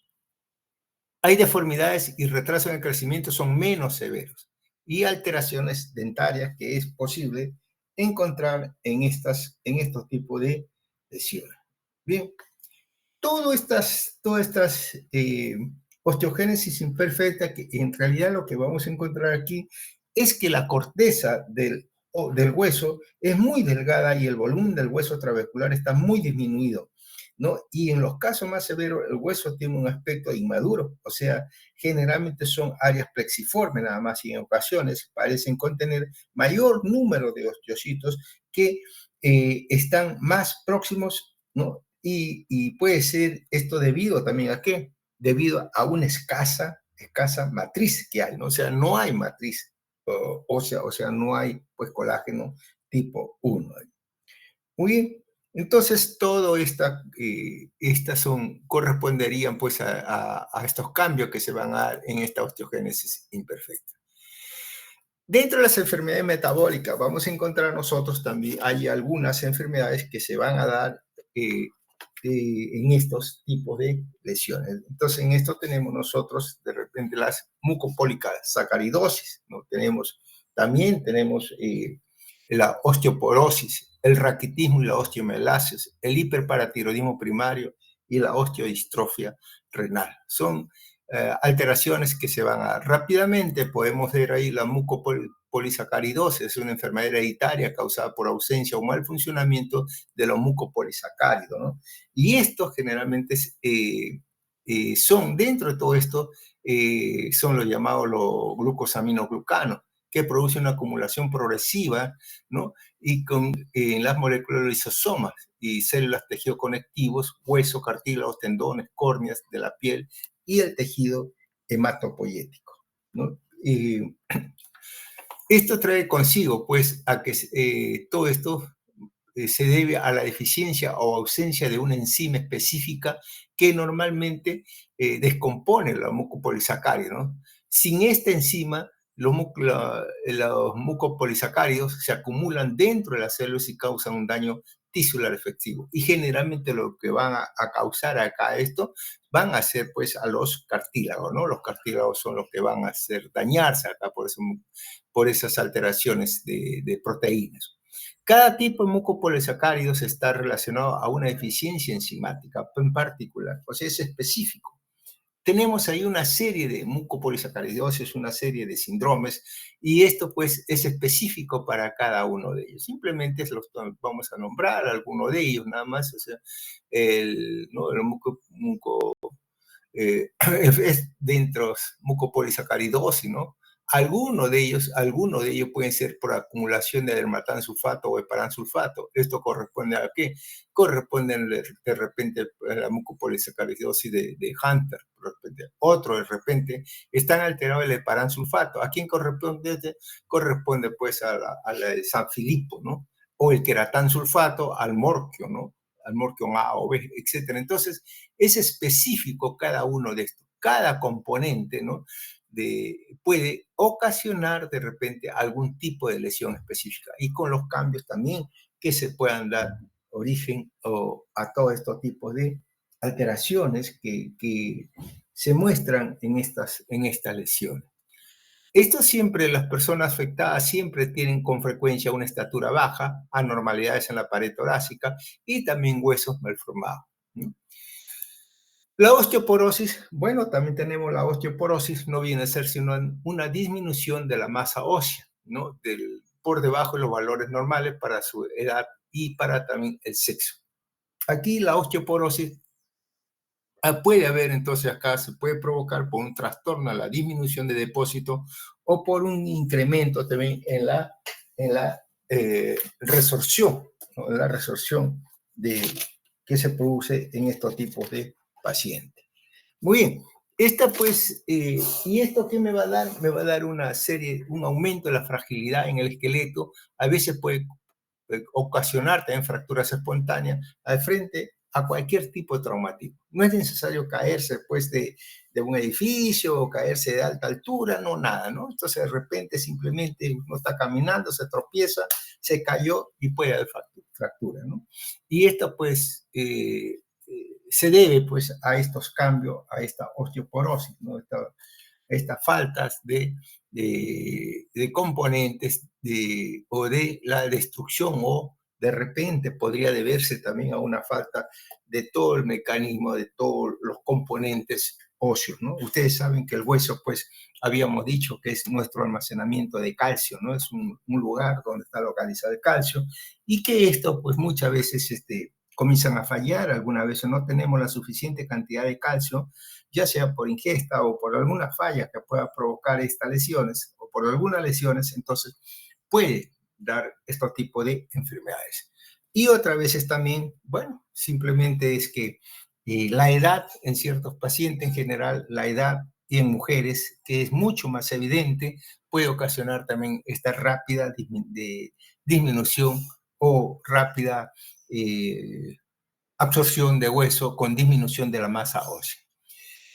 Hay deformidades y retraso en el crecimiento son menos severos y alteraciones dentarias que es posible encontrar en estos tipos de lesiones. Bien, todas estas osteogénesis imperfecta, que en realidad lo que vamos a encontrar aquí es que la corteza del hueso es muy delgada y el volumen del hueso trabecular está muy disminuido, ¿no? Y en los casos más severos, el hueso tiene un aspecto inmaduro, o sea, generalmente son áreas plexiformes nada más y en ocasiones parecen contener mayor número de osteocitos que están más próximos, ¿no? Y puede ser esto debido también a qué? Debido a una escasa matriz que hay, ¿no? O sea, no hay matriz ósea, o sea, no hay pues colágeno tipo 1. Muy bien. Entonces, estas corresponderían pues a estos cambios que se van a dar en esta osteogénesis imperfecta. Dentro de las enfermedades metabólicas, vamos a encontrar nosotros también, hay algunas enfermedades que se van a dar en estos tipos de lesiones. Entonces, en esto tenemos nosotros de repente las mucopolisacaridosis, ¿no? También tenemos la osteoporosis, el raquitismo y la osteomelasis, el hiperparatiroidismo primario y la osteodistrofia renal. Son alteraciones que se van a dar rápidamente. Podemos ver ahí la mucopolisacaridosis, es una enfermedad hereditaria causada por ausencia o mal funcionamiento de los mucopolisacáridos, ¿no? Y estos generalmente son, dentro de todo esto, son los llamados los glucosaminoglucanos, que produce una acumulación progresiva, ¿no? Y en las moléculas de lisosomas y células tejidos conectivos, huesos, cartílagos, tendones, córneas de la piel y el tejido hematopoyético, ¿no? Esto trae consigo, pues, a que todo esto se debe a la deficiencia o ausencia de una enzima específica que normalmente descompone los mucopolisacáridos, ¿no? Sin esta enzima, los mucopolisacáridos se acumulan dentro de las células y causan un daño tisular efectivo. Y generalmente lo que van a causar acá esto van a ser pues a los cartílagos, ¿no? Los cartílagos son los que van a hacer dañarse acá por esas alteraciones de proteínas. Cada tipo de mucopolisacáridos está relacionado a una deficiencia enzimática en particular, o sea, es específico. Tenemos ahí una serie de mucopolisacaridosis, una serie de síndromes, y esto pues es específico para cada uno de ellos. Simplemente vamos a nombrar alguno de ellos nada más, o sea, ¿no?, el es dentro mucopolisacaridosis, ¿no? Algunos de ellos pueden ser por acumulación de dermatansulfato o heparansulfato. ¿Esto corresponde a qué? Corresponde de repente a la mucopolisacaridosis de Hunter. De repente. Otro de repente están alterados el heparansulfato. ¿A quién corresponde? Corresponde pues a la de San Filipo, ¿no? O el queratansulfato al morquio, ¿no? Al morquio A o B, etcétera. Entonces, es específico cada uno de estos. Cada componente, ¿no? Puede ocasionar de repente algún tipo de lesión específica y con los cambios también que se puedan dar origen a todos estos tipos de alteraciones que se muestran en estas lesiones. Esto siempre, las personas afectadas siempre tienen con frecuencia una estatura baja, anormalidades en la pared torácica y también huesos malformados, ¿no? La osteoporosis, bueno, también tenemos la osteoporosis, no viene a ser sino una disminución de la masa ósea, ¿no? Por debajo de los valores normales para su edad y para también el sexo. Aquí la osteoporosis puede haber, entonces acá se puede provocar por un trastorno a la disminución de depósito o por un incremento también en la resorción, ¿no? En la resorción que se produce en estos tipos de pacientes. Muy bien, esta pues, ¿y esto qué me va a dar? Me va a dar un aumento de la fragilidad en el esqueleto, a veces puede ocasionar también fracturas espontáneas al frente a cualquier tipo de traumatismo. No es necesario caerse pues de un edificio o caerse de alta altura, no, nada, ¿no? Entonces de repente simplemente uno está caminando, se tropieza, se cayó y puede haber fractura, ¿no? Y esto pues se debe pues a estos cambios, a esta osteoporosis, ¿no? Estas faltas de componentes o de la destrucción o de repente podría deberse también a una falta de todo el mecanismo, de todos los componentes óseos, ¿no? Ustedes saben que el hueso, pues, habíamos dicho que es nuestro almacenamiento de calcio, ¿no? Es un lugar donde está localizado el calcio y que esto, pues, muchas veces comienzan a fallar, algunas veces no tenemos la suficiente cantidad de calcio, ya sea por ingesta o por alguna falla que pueda provocar estas lesiones o por algunas lesiones, entonces puede dar este tipo de enfermedades. Y otras veces también, bueno, simplemente es que la edad en ciertos pacientes, en general, la edad y en mujeres, que es mucho más evidente, puede ocasionar también esta rápida disminución o rápida absorción de hueso con disminución de la masa ósea.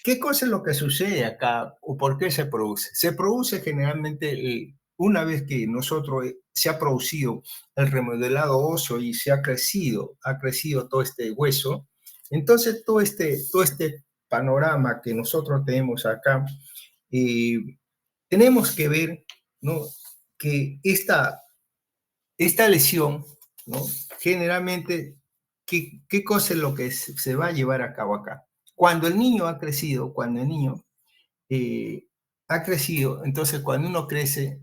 ¿Qué cosa es lo que sucede acá o por qué se produce? Se produce generalmente una vez que nosotros se ha producido el remodelado óseo y se ha crecido todo este hueso, entonces todo este panorama que nosotros tenemos acá, eh, tenemos que ver, ¿no? Que esta lesión, ¿no? Generalmente, ¿qué cosa es lo que se va a llevar a cabo acá? Cuando el niño ha crecido, cuando el niño ha crecido, entonces cuando uno crece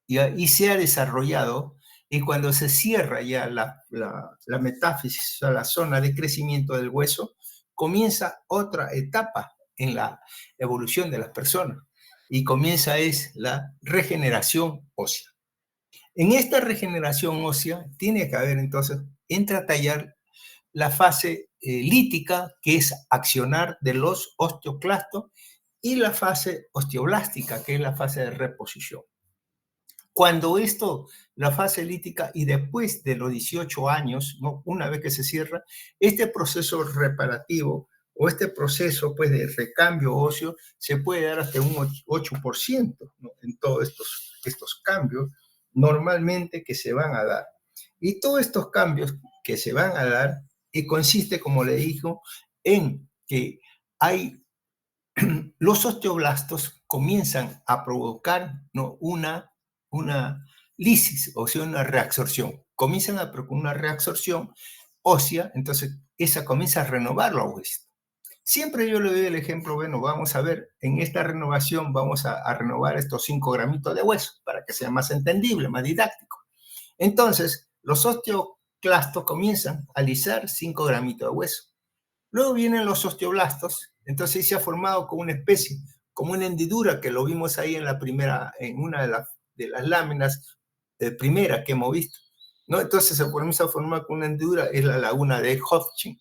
y se ha desarrollado, y cuando se cierra ya la metáfisis, o sea, la zona de crecimiento del hueso, comienza otra etapa en la evolución de las personas, y comienza es la regeneración ósea. En esta regeneración ósea tiene que haber entonces, entra a tallar la fase lítica, que es accionar de los osteoclastos, y la fase osteoblástica, que es la fase de reposición. Cuando la fase lítica y después de los 18 años, ¿no? Una vez que se cierra, este proceso reparativo o este proceso pues, de recambio óseo se puede dar hasta un 8%, ¿no? En todos estos cambios normalmente que se van a dar. Y todos estos cambios que se van a dar y consiste, como le dijo, en que los osteoblastos comienzan a provocar, ¿no? una lisis, o sea, una reabsorción. Comienzan a provocar una reabsorción ósea, entonces esa comienza a renovar los huesos. Siempre yo le doy el ejemplo, bueno, vamos a ver, en esta renovación vamos a renovar estos 5 gramitos de hueso para que sea más entendible, más didáctico. Entonces, los osteoclastos comienzan a alisar 5 gramitos de hueso. Luego vienen los osteoblastos, entonces se ha formado como una especie, como una hendidura que lo vimos ahí en la primera, en una de las láminas primeras que hemos visto, ¿no? Entonces se comienza a formar con una hendidura, es la laguna de Hodgkin.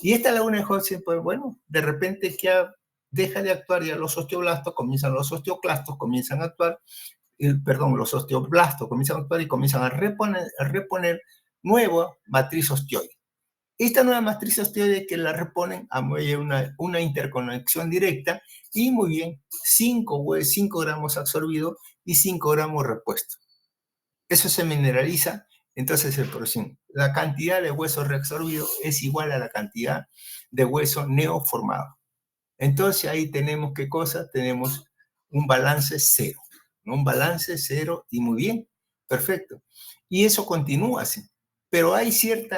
Y esta laguna de Hodgkin, pues bueno, de repente ya deja de actuar ya los osteoblastos, comienzan los osteoclastos, comienzan a actuar, perdón, los osteoblastos comienzan a actuar y comienzan a reponer nueva matriz osteoide. Esta nueva matriz osteoide que la reponen a una interconexión directa y muy bien, 5 gramos absorbidos y 5 gramos repuestos. Eso se mineraliza, entonces el porcino. La cantidad de hueso reabsorbido es igual a la cantidad de hueso neoformado. Entonces ahí tenemos, ¿qué cosa? Tenemos un balance cero, ¿no? Un balance cero y muy bien, perfecto. Y eso continúa así. Pero hay cierto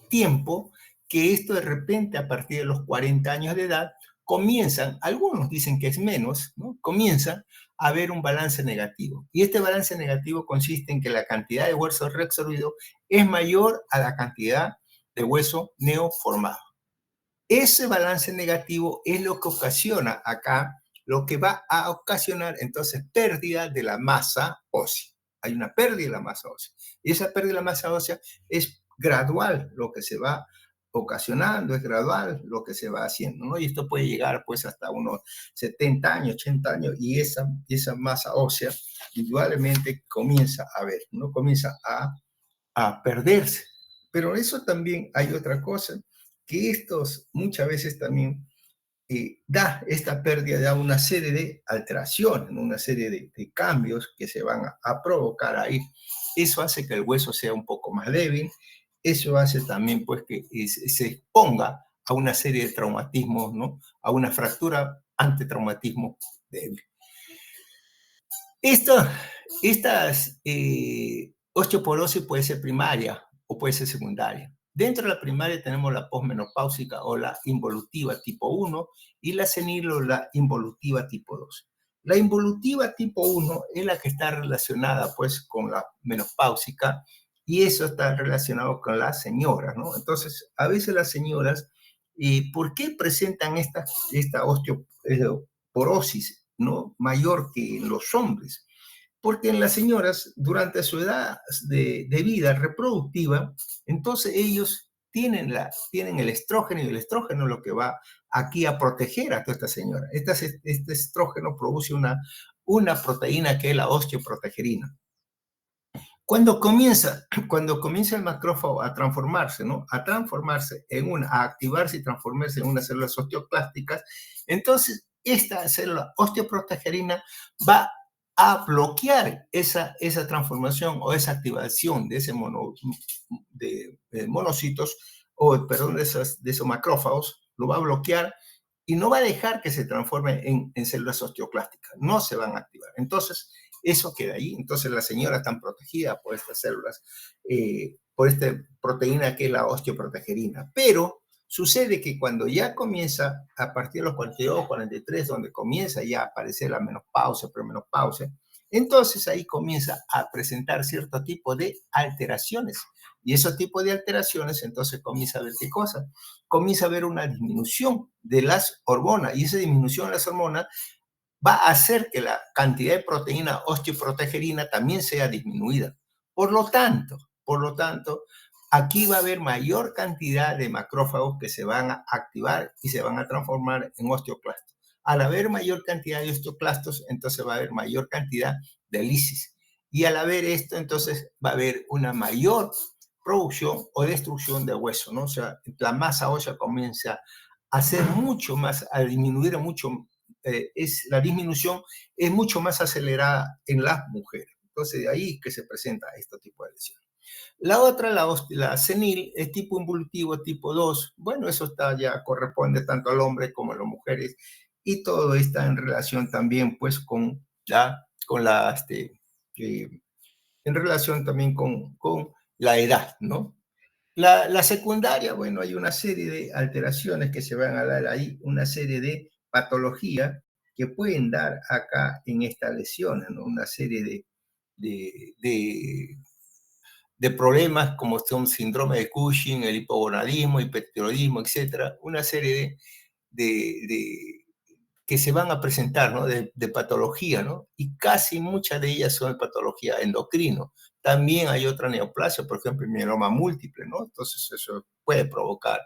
tiempo que esto de repente a partir de los 40 años de edad comienzan, algunos dicen que es menos, ¿no? Comienzan a haber un balance negativo. Y este balance negativo consiste en que la cantidad de hueso reabsorbido es mayor a la cantidad de hueso neoformado. Ese balance negativo es lo que ocasiona acá, lo que va a ocasionar entonces pérdida de la masa ósea. Hay una pérdida de la masa ósea. Y esa pérdida de la masa ósea es gradual, lo que se va ocasionando, es gradual lo que se va haciendo, ¿no? Y esto puede llegar pues hasta unos 70 años, 80 años, y esa masa ósea indudablemente comienza a ver, ¿no? Comienza a perderse. Pero eso también hay otra cosa, que estos muchas veces también da esta pérdida, da una serie de alteraciones, ¿no? Una serie de cambios que se van a provocar ahí. Eso hace que el hueso sea un poco más débil, eso hace también pues que se exponga a una serie de traumatismos, ¿no? A una fractura ante traumatismo débil. Estas osteoporosis puede ser primaria o puede ser secundaria. Dentro de la primaria tenemos la posmenopáusica o la involutiva tipo 1 y la senil o la involutiva tipo 2. La involutiva tipo 1 es la que está relacionada pues con la menopáusica y eso está relacionado con las señoras, ¿no? Entonces, a veces las señoras, ¿por qué presentan esta osteoporosis, ¿no? Mayor que en los hombres? Porque en las señoras, durante su edad de vida reproductiva, entonces ellos tienen el estrógeno y el estrógeno es lo que va aquí a proteger a toda esta señora. Este estrógeno produce una proteína que es la osteoprotegerina. Cuando comienza el macrófago a transformarse, ¿no? A activarse y transformarse en unas células osteoclásticas, entonces esta célula osteoprotegerina va a bloquear esa transformación o esa activación de monocitos, o perdón, de esos macrófagos, lo va a bloquear y no va a dejar que se transforme en células osteoclásticas, no se van a activar. Entonces, eso queda ahí. Entonces, las señoras están protegidas por estas células, por esta proteína que es la osteoprotegerina. Pero sucede que cuando ya comienza, a partir de los 42, 43, donde comienza ya a aparecer la menopausia, premenopausia, entonces ahí comienza a presentar cierto tipo de alteraciones. Y ese tipo de alteraciones, entonces comienza a ver qué cosa. Comienza a haber una disminución de las hormonas. Y esa disminución de las hormonas va a hacer que la cantidad de proteína osteoprotegerina también sea disminuida. Por lo tanto, aquí va a haber mayor cantidad de macrófagos que se van a activar y se van a transformar en osteoclastos. Al haber mayor cantidad de osteoclastos, entonces va a haber mayor cantidad de lisis. Y al haber esto, entonces va a haber una mayor producción o destrucción de hueso, ¿no? O sea, la masa ósea comienza a ser mucho más, a disminuir mucho, la disminución es mucho más acelerada en las mujeres. Entonces, de ahí que se presenta este tipo de lesiones. La otra, la senil, es tipo involutivo, tipo 2. Bueno, eso ya corresponde tanto al hombre como a las mujeres. Y todo está en relación también, pues, en relación también con la edad, ¿no? La secundaria, bueno, hay una serie de alteraciones que se van a dar ahí, una serie de patologías que pueden dar acá en estas lesiones, ¿no? Una serie de, de, de problemas como son síndrome de Cushing, el hipogonadismo, hipertiroidismo, etcétera, una serie de que se van a presentar, ¿no? De patología, ¿no? Y casi muchas de ellas son de patología endocrino. También hay otra neoplasia, por ejemplo, el mieloma múltiple, ¿no? Entonces eso puede provocar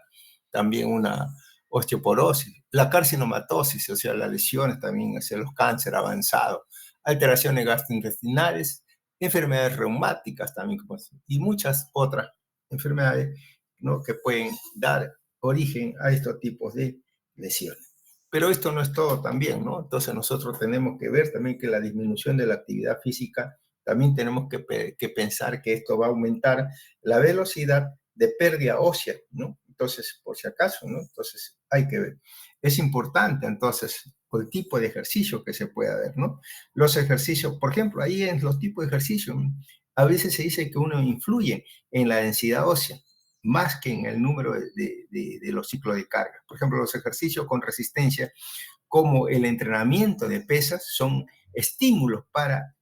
también una osteoporosis. La carcinomatosis, o sea, las lesiones también hacia los cánceres avanzados, alteraciones gastrointestinales, enfermedades reumáticas también, y muchas otras enfermedades, ¿no? Que pueden dar origen a estos tipos de lesiones. Pero esto no es todo también, ¿no? Entonces nosotros tenemos que ver también que la disminución de la actividad física, también tenemos que pensar que esto va a aumentar la velocidad de pérdida ósea, ¿no? Entonces, por si acaso, ¿no? Entonces hay que ver. Es importante, entonces, el tipo de ejercicio que se pueda ver, ¿no? Los ejercicios, por ejemplo, ahí en los tipos de ejercicio, a veces se dice que uno influye en la densidad ósea más que en el número de los ciclos de carga. Por ejemplo, los ejercicios con resistencia, como el entrenamiento de pesas, son estímulos para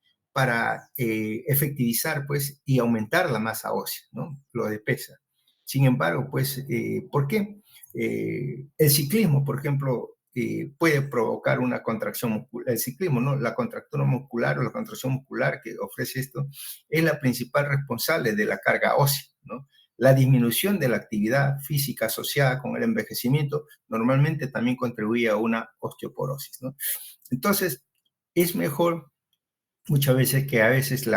efectivizar pues, y aumentar la masa ósea, ¿no? Lo de pesa. Sin embargo, pues, ¿por qué? El ciclismo, por ejemplo, puede provocar una contracción muscular. El ciclismo, ¿no? La contractura muscular o la contracción muscular que ofrece esto es la principal responsable de la carga ósea, ¿no? La disminución de la actividad física asociada con el envejecimiento normalmente también contribuye a una osteoporosis, ¿no? Entonces, es mejor muchas veces que a veces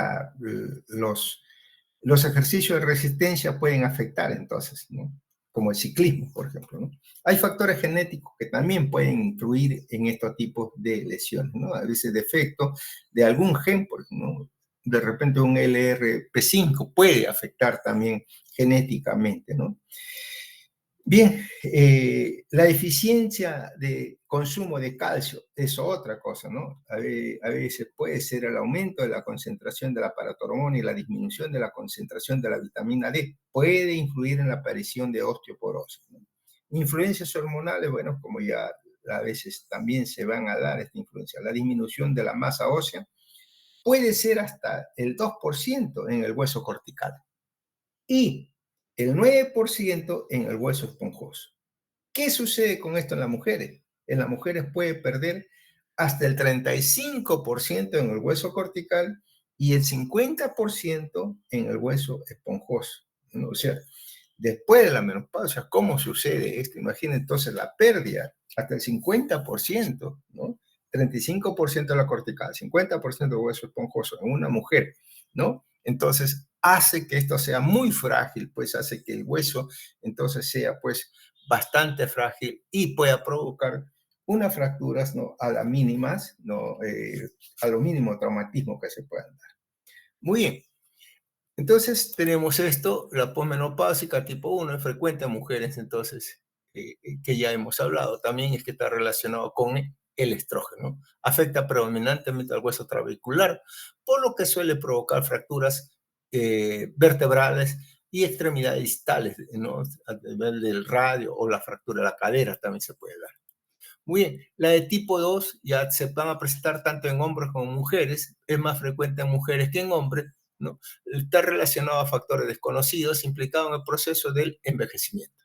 los ejercicios de resistencia pueden afectar entonces, ¿no? Como el ciclismo, por ejemplo, ¿no? Hay factores genéticos que también pueden influir en estos tipos de lesiones, ¿no? A veces defecto de algún gen, ¿no? De repente un LRP5 puede afectar también genéticamente, ¿no? Bien, la eficiencia de consumo de calcio es otra cosa, ¿no? A veces puede ser el aumento de la concentración de la paratormona y la disminución de la concentración de la vitamina D. Puede influir en la aparición de osteoporosis, ¿no? Influencias hormonales, bueno, como ya a veces también se van a dar esta influencia. La disminución de la masa ósea puede ser hasta el 2% en el hueso cortical y el 9% en el hueso esponjoso. ¿Qué sucede con esto en las mujeres? En las mujeres puede perder hasta el 35% en el hueso cortical y el 50% en el hueso esponjoso, ¿no? O sea, después de la menopausia, ¿cómo sucede esto? Imagina entonces la pérdida, hasta el 50%, ¿no? 35% de la cortical, 50% de hueso esponjoso en una mujer, ¿no? Entonces hace que esto sea muy frágil, pues hace que el hueso entonces sea pues bastante frágil y pueda provocar unas fracturas, ¿no? A las mínimas, ¿no? A lo mínimo traumatismo que se puedan dar. Muy bien. Entonces tenemos esto, la posmenopáusica tipo 1 es frecuente en mujeres, entonces, que ya hemos hablado. También es que está relacionado con el estrógeno. Afecta predominantemente al hueso trabecular, por lo que suele provocar fracturas vertebrales y extremidades distales, ¿no? A nivel del radio o la fractura de la cadera también se puede dar. Muy bien, la de tipo 2 ya se van a presentar tanto en hombres como en mujeres, es más frecuente en mujeres que en hombres, ¿no? Está relacionado a factores desconocidos implicados en el proceso del envejecimiento.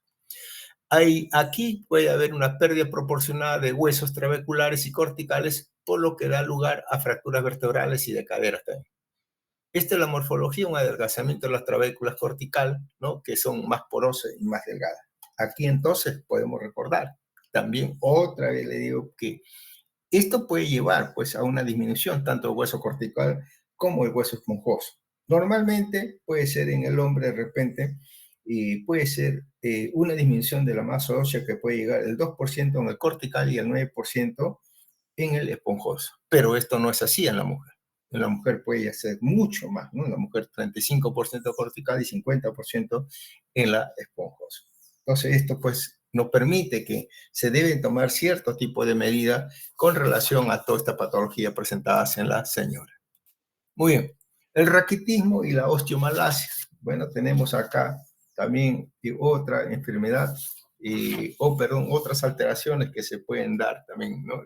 Aquí puede haber una pérdida proporcionada de huesos trabeculares y corticales, por lo que da lugar a fracturas vertebrales y de caderas también. Esta es la morfología, un adelgazamiento de las trabéculas cortical, ¿no? Que son más porosas y más delgadas. Aquí entonces podemos recordar también, otra vez le digo que esto puede llevar pues a una disminución tanto del hueso cortical como el hueso esponjoso. Normalmente puede ser en el hombre de repente y puede ser una disminución de la masa ósea que puede llegar el 2% en el cortical y el 9% en el esponjoso. Pero esto no es así en la mujer. En la mujer puede ser mucho más, ¿no? En la mujer 35% cortical y 50% en la esponjosa. Entonces esto pues nos permite que se deben tomar cierto tipo de medidas con relación a toda esta patología presentadas en la señora. Muy bien. El raquitismo y la osteomalacia. Bueno, tenemos acá también otra enfermedad, otras alteraciones que se pueden dar también, ¿no?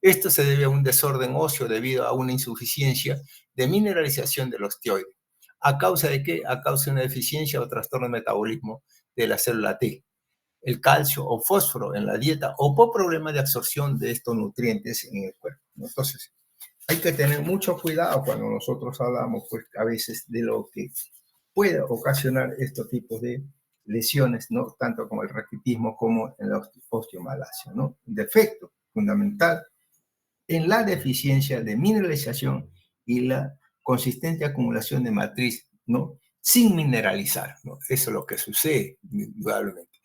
Esto se debe a un desorden óseo debido a una insuficiencia de mineralización del osteoide. ¿A causa de qué? A causa de una deficiencia o trastorno de metabolismo de la célula T. el calcio o fósforo en la dieta o por problemas de absorción de estos nutrientes en el cuerpo, ¿no? Entonces, hay que tener mucho cuidado cuando nosotros hablamos, pues, a veces de lo que puede ocasionar estos tipos de lesiones, ¿no? Tanto como el raquitismo como en la osteomalacia, ¿no? Un defecto fundamental en la deficiencia de mineralización y la consistente acumulación de matriz, ¿no? Sin mineralizar, ¿no? Eso es lo que sucede, indudablemente.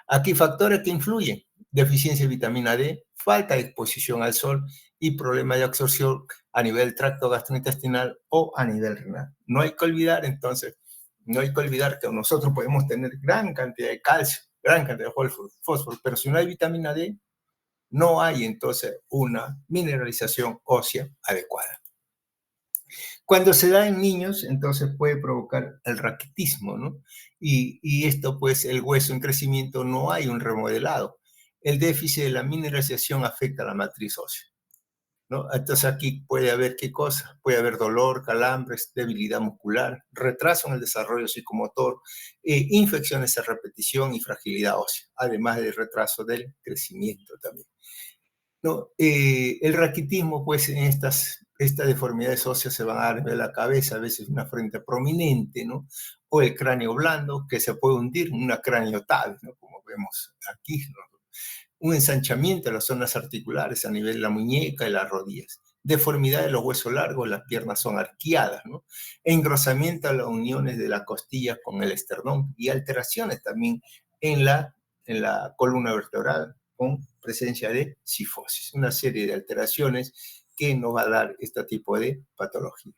Aquí factores que influyen: deficiencia de vitamina D, falta de exposición al sol y problemas de absorción a nivel del tracto gastrointestinal o a nivel renal. No hay que olvidar, entonces, no hay que olvidar que nosotros podemos tener gran cantidad de calcio, gran cantidad de fósforo, pero si no hay vitamina D, no hay entonces una mineralización ósea adecuada. Cuando se da en niños, entonces puede provocar el raquitismo, ¿no? Y esto, pues, el hueso en crecimiento no hay un remodelado. El déficit de la mineralización afecta a la matriz ósea, ¿no? Entonces aquí puede haber qué cosa, puede haber dolor, calambres, debilidad muscular, retraso en el desarrollo psicomotor, infecciones a repetición y fragilidad ósea, además del retraso del crecimiento también. No, el raquitismo, pues en estas deformidades óseas se van a dar de la cabeza, a veces una frente prominente, ¿no? O el cráneo blando, que se puede hundir, una craniotabes, ¿no? Como vemos aquí, ¿no? Un ensanchamiento de las zonas articulares a nivel de la muñeca y las rodillas. Deformidad de los huesos largos, las piernas son arqueadas, ¿no? Engrosamiento de las uniones de la costilla con el esternón y alteraciones también en la columna vertebral con presencia de cifosis. Una serie de alteraciones que nos va a dar este tipo de patología.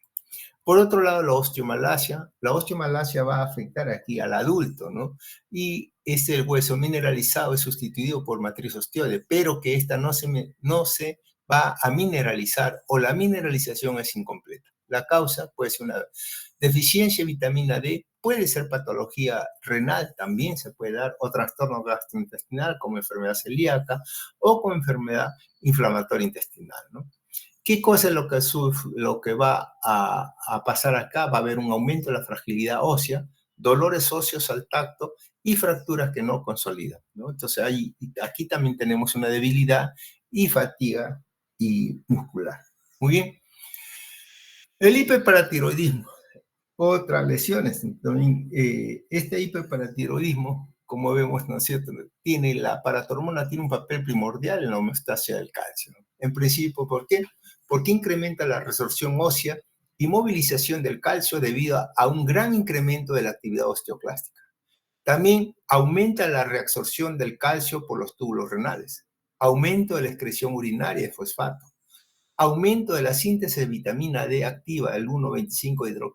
Por otro lado, la osteomalacia va a afectar aquí al adulto, ¿no? Y el hueso mineralizado es sustituido por matriz osteoide, pero que esta no se va a mineralizar o la mineralización es incompleta. La causa puede ser una deficiencia de vitamina D, puede ser patología renal, también se puede dar, o trastorno gastrointestinal como enfermedad celíaca o como enfermedad inflamatoria intestinal, ¿no? ¿Qué cosa es lo que va a pasar acá? Va a haber un aumento de la fragilidad ósea, dolores óseos al tacto y fracturas que no consolidan, ¿no? Entonces, aquí también tenemos una debilidad y fatiga y muscular. Muy bien. El hiperparatiroidismo, otras lesiones. También, este hiperparatiroidismo, como vemos, ¿no es cierto? La paratormona tiene un papel primordial en la homeostasia del calcio, ¿no? En principio, ¿por qué? Porque incrementa la resorción ósea y movilización del calcio debido a un gran incremento de la actividad osteoclástica. También aumenta la reabsorción del calcio por los túbulos renales, aumento de la excreción urinaria de fosfato, aumento de la síntesis de vitamina D activa, el 1,25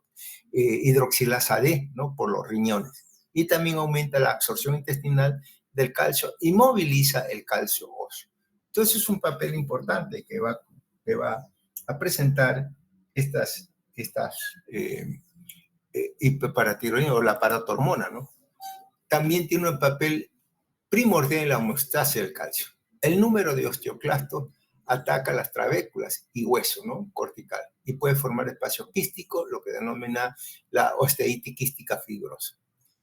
hidroxilasa D, ¿no? Por los riñones. Y también aumenta la absorción intestinal del calcio y moviliza el calcio óseo. Entonces es un papel importante que va a presentar estas hiperparatiroidismo o la paratormona, ¿no? También tiene un papel primordial en la homeostasia del calcio. El número de osteoclastos ataca las trabéculas y hueso, ¿no? Cortical, y puede formar espacios quísticos, lo que denomina la osteitis quística fibrosa.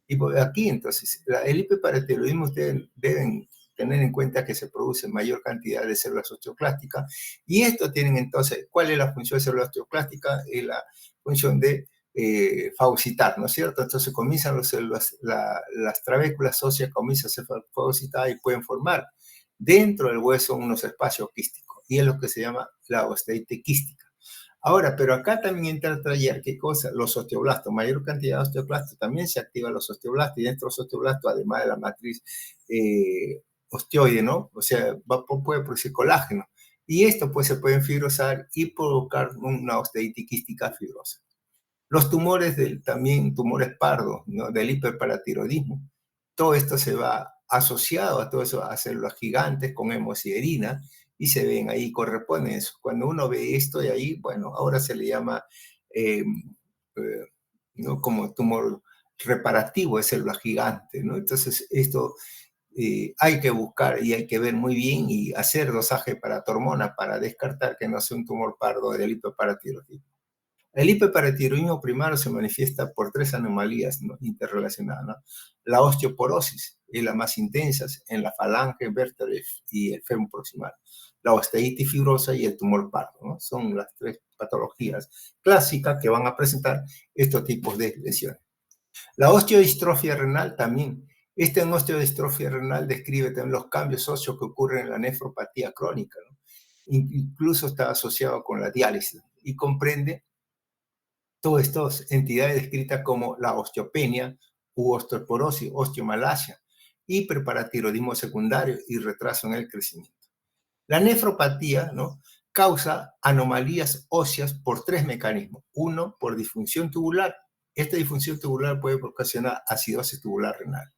Y aquí, entonces, el hiperparatiroidismo ustedes deben tener en cuenta que se produce mayor cantidad de células osteoclásticas, y esto tienen entonces, ¿cuál es la función de célula osteoclástica? Es la función de fagocitar, ¿no es cierto? Entonces comienzan las trabéculas óseas comienzan a ser fagocitadas y pueden formar dentro del hueso unos espacios quísticos, y es lo que se llama la osteitis quística. Ahora, pero acá también entra a traer, ¿qué cosa? Los osteoblastos, mayor cantidad de osteoblastos, también se activan los osteoblastos, y dentro de los osteoblastos, además de la matriz osteoide, ¿no? O sea, puede producir colágeno, y esto pues se puede fibrosar y provocar una osteitis quística fibrosa. Los tumores también tumores pardos, ¿no? Del hiperparatiroidismo. Todo esto se va asociado a todo eso, a células gigantes con hemosiderina, y se ven ahí, corresponde eso. Cuando uno ve esto de ahí, bueno, ahora se le llama eh, eh, ¿no? Como tumor reparativo de células gigantes, ¿no? Entonces, esto hay que buscar y hay que ver muy bien y hacer dosaje para hormona para descartar que no sea un tumor pardo del hiperparatiroidismo. El hiperparatiroidismo primario se manifiesta por tres anomalías, ¿no? Interrelacionadas, ¿no? La osteoporosis, es la más intensa en la falange, vértebra y el fémur proximal. La osteitis fibrosa y el tumor pardo, ¿no? Son las tres patologías clásicas que van a presentar estos tipos de lesiones. La osteodistrofia renal también. Esta osteodistrofia renal describe también los cambios óseos que ocurren en la nefropatía crónica, ¿no? Incluso está asociado con la diálisis y comprende todas estas entidades descritas como la osteopenia u osteoporosis, osteomalacia, hiperparatiroidismo secundario y retraso en el crecimiento. La nefropatía, ¿no?, causa anomalías óseas por tres mecanismos. Uno, por disfunción tubular. Esta disfunción tubular puede ocasionar acidosis tubular renal.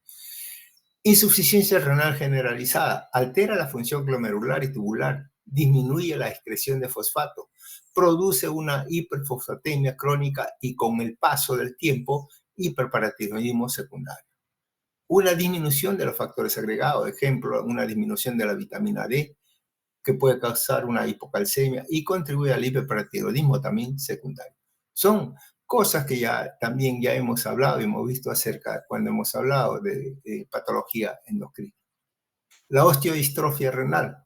Insuficiencia renal generalizada. Altera la función glomerular y tubular. Disminuye la excreción de fosfato. Produce una hiperfosfatemia crónica y con el paso del tiempo, hiperparatiroidismo secundario. Una disminución de los factores agregados. Ejemplo, una disminución de la vitamina D, que puede causar una hipocalcemia y contribuye al hiperparatiroidismo también secundario. Son cosas que también hemos hablado y hemos visto acerca cuando hemos hablado de patología endocrina. La osteodistrofia renal,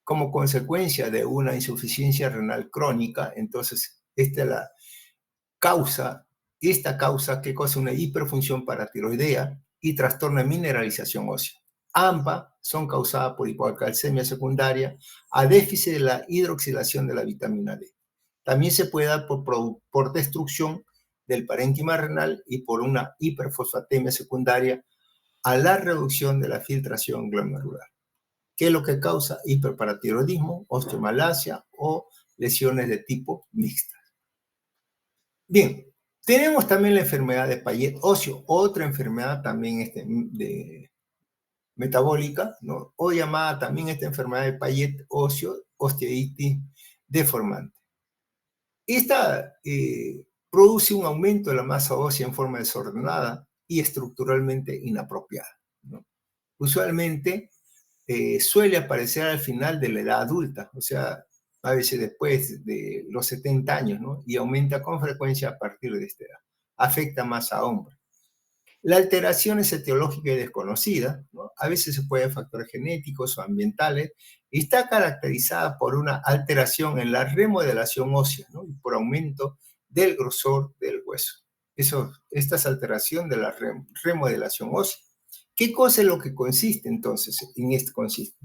como consecuencia de una insuficiencia renal crónica, entonces esta causa que causa una hiperfunción paratiroidea y trastorno de mineralización ósea. Ambas son causadas por hipocalcemia secundaria a déficit de la hidroxilación de la vitamina D. También se puede dar por destrucción del parénquima renal y por una hiperfosfatemia secundaria a la reducción de la filtración glomerular, que es lo que causa hiperparatiroidismo, osteomalacia o lesiones de tipo mixta. Bien, tenemos también la enfermedad de Payet óseo, otra enfermedad también metabólica, ¿no?, o llamada también esta enfermedad de Payet óseo, osteoitis deformante. Esta produce un aumento de la masa ósea en forma desordenada y estructuralmente inapropiada, ¿no? Usualmente suele aparecer al final de la edad adulta, o sea, a veces después de los 70 años, ¿no?, y aumenta con frecuencia a partir de esta edad. Afecta más a hombres. La alteración es etiológica y desconocida, ¿no? A veces se puede factores genéticos o ambientales, y está caracterizada por una alteración en la remodelación ósea, ¿no?, y por aumento del grosor del hueso. Esta es alteración de la remodelación ósea. ¿Qué cosa es lo que consiste entonces? En esto consiste.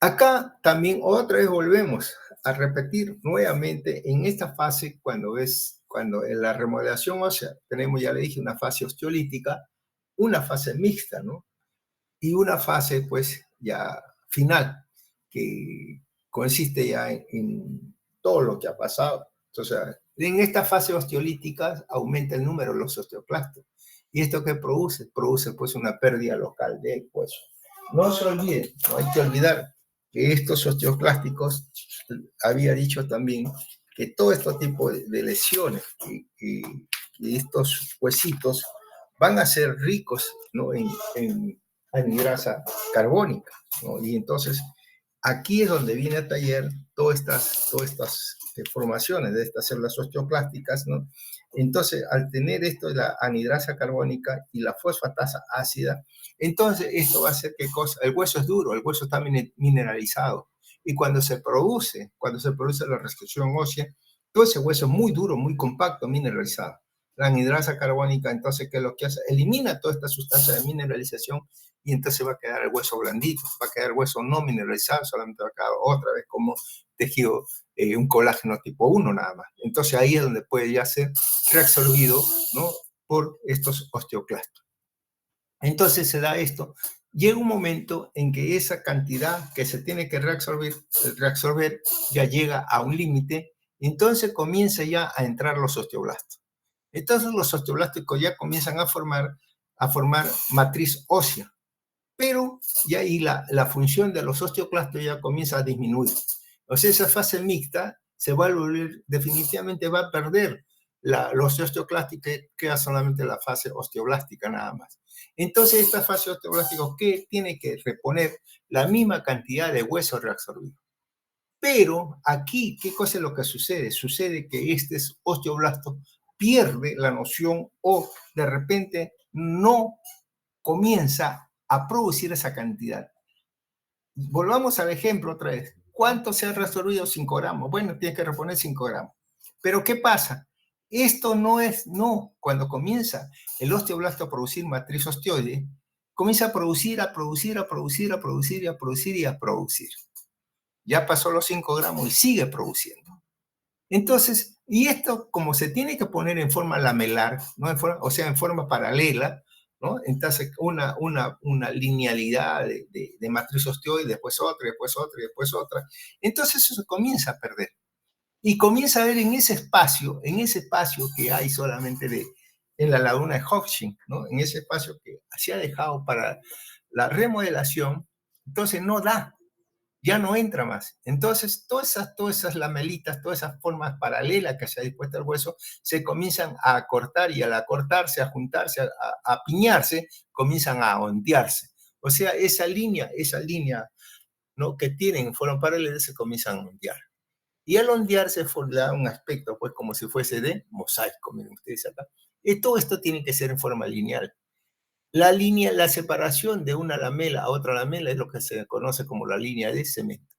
Acá también otra vez volvemos a repetir nuevamente en esta fase cuando en la remodelación ósea tenemos, ya le dije, una fase osteolítica, una fase mixta, ¿no?, y una fase pues ya final, que consiste ya en todo lo que ha pasado. Entonces, en esta fase osteolítica aumenta el número de los osteoclastos. ¿Y esto qué produce? Produce pues una pérdida local de hueso. No se olviden, no hay que olvidar que estos osteoclásticos, había dicho también que todo este tipo de lesiones y estos huesitos van a ser ricos, ¿no?, en anhidrasa carbónica, ¿no? Y entonces aquí es donde viene a taller todas estas formaciones de estas células osteoclásticas, ¿no? Entonces, al tener esto, la anhidrasa carbónica y la fosfatasa ácida, entonces esto va a hacer que el hueso es duro, el hueso está mineralizado. Y cuando se produce la restricción ósea, todo ese hueso es muy duro, muy compacto, mineralizado. La anhidrasa carbónica, entonces, ¿qué es lo que hace? Elimina toda esta sustancia de mineralización y entonces va a quedar el hueso blandito, va a quedar el hueso no mineralizado, solamente va a quedar otra vez como tejido, un colágeno tipo 1 nada más. Entonces ahí es donde puede ya ser reabsorbido, ¿no?, por estos osteoclastos. Entonces se da esto. Llega un momento en que esa cantidad que se tiene que reabsorber ya llega a un límite, y entonces comienza ya a entrar los osteoblastos. Entonces los osteoblásticos ya comienzan a formar matriz ósea, pero ya ahí la función de los osteoclastos ya comienza a disminuir. O sea, esa fase mixta se va a volver, definitivamente va a perder los osteoclastos, que queda solamente la fase osteoblástica nada más. Entonces, esta fase osteoblástica, ¿qué tiene que reponer? La misma cantidad de hueso reabsorbido. Pero aquí, ¿qué cosa es lo que sucede? Sucede que este osteoblasto pierde la noción o de repente no comienza a producir esa cantidad. Volvamos al ejemplo otra vez. ¿Cuánto se ha reabsorbido? 5 gramos. Bueno, tienes que reponer 5 gramos. Pero ¿qué pasa? Esto no. Cuando comienza el osteoblasto a producir matriz osteoide, comienza a producir, a producir, a producir, a producir, y a producir y a producir. Ya pasó los 5 gramos y sigue produciendo. Entonces, y esto como se tiene que poner en forma lamelar, ¿no? O sea, en forma paralela, ¿no? Entonces, una linealidad de matriz osteoide, después otra, después otra, después otra. Entonces eso se comienza a perder. Y comienza a ver en ese espacio que hay solamente en la laguna de Hochin, ¿no? En ese espacio que se ha dejado para la remodelación, entonces no da, ya no entra más. Entonces, todas esas lamelitas, todas esas formas paralelas que se ha dispuesto el hueso, se comienzan a cortar y al acortarse, a juntarse, a piñarse, comienzan a ondearse. O sea, esa línea, ¿no? Que tienen en forma paralela se comienzan a ondear. Y al ondearse le da un aspecto, pues, como si fuese de mosaico, miren ustedes acá. Y todo esto tiene que ser en forma lineal. La separación de una lamela a otra lamela es lo que se conoce como la línea de cemento.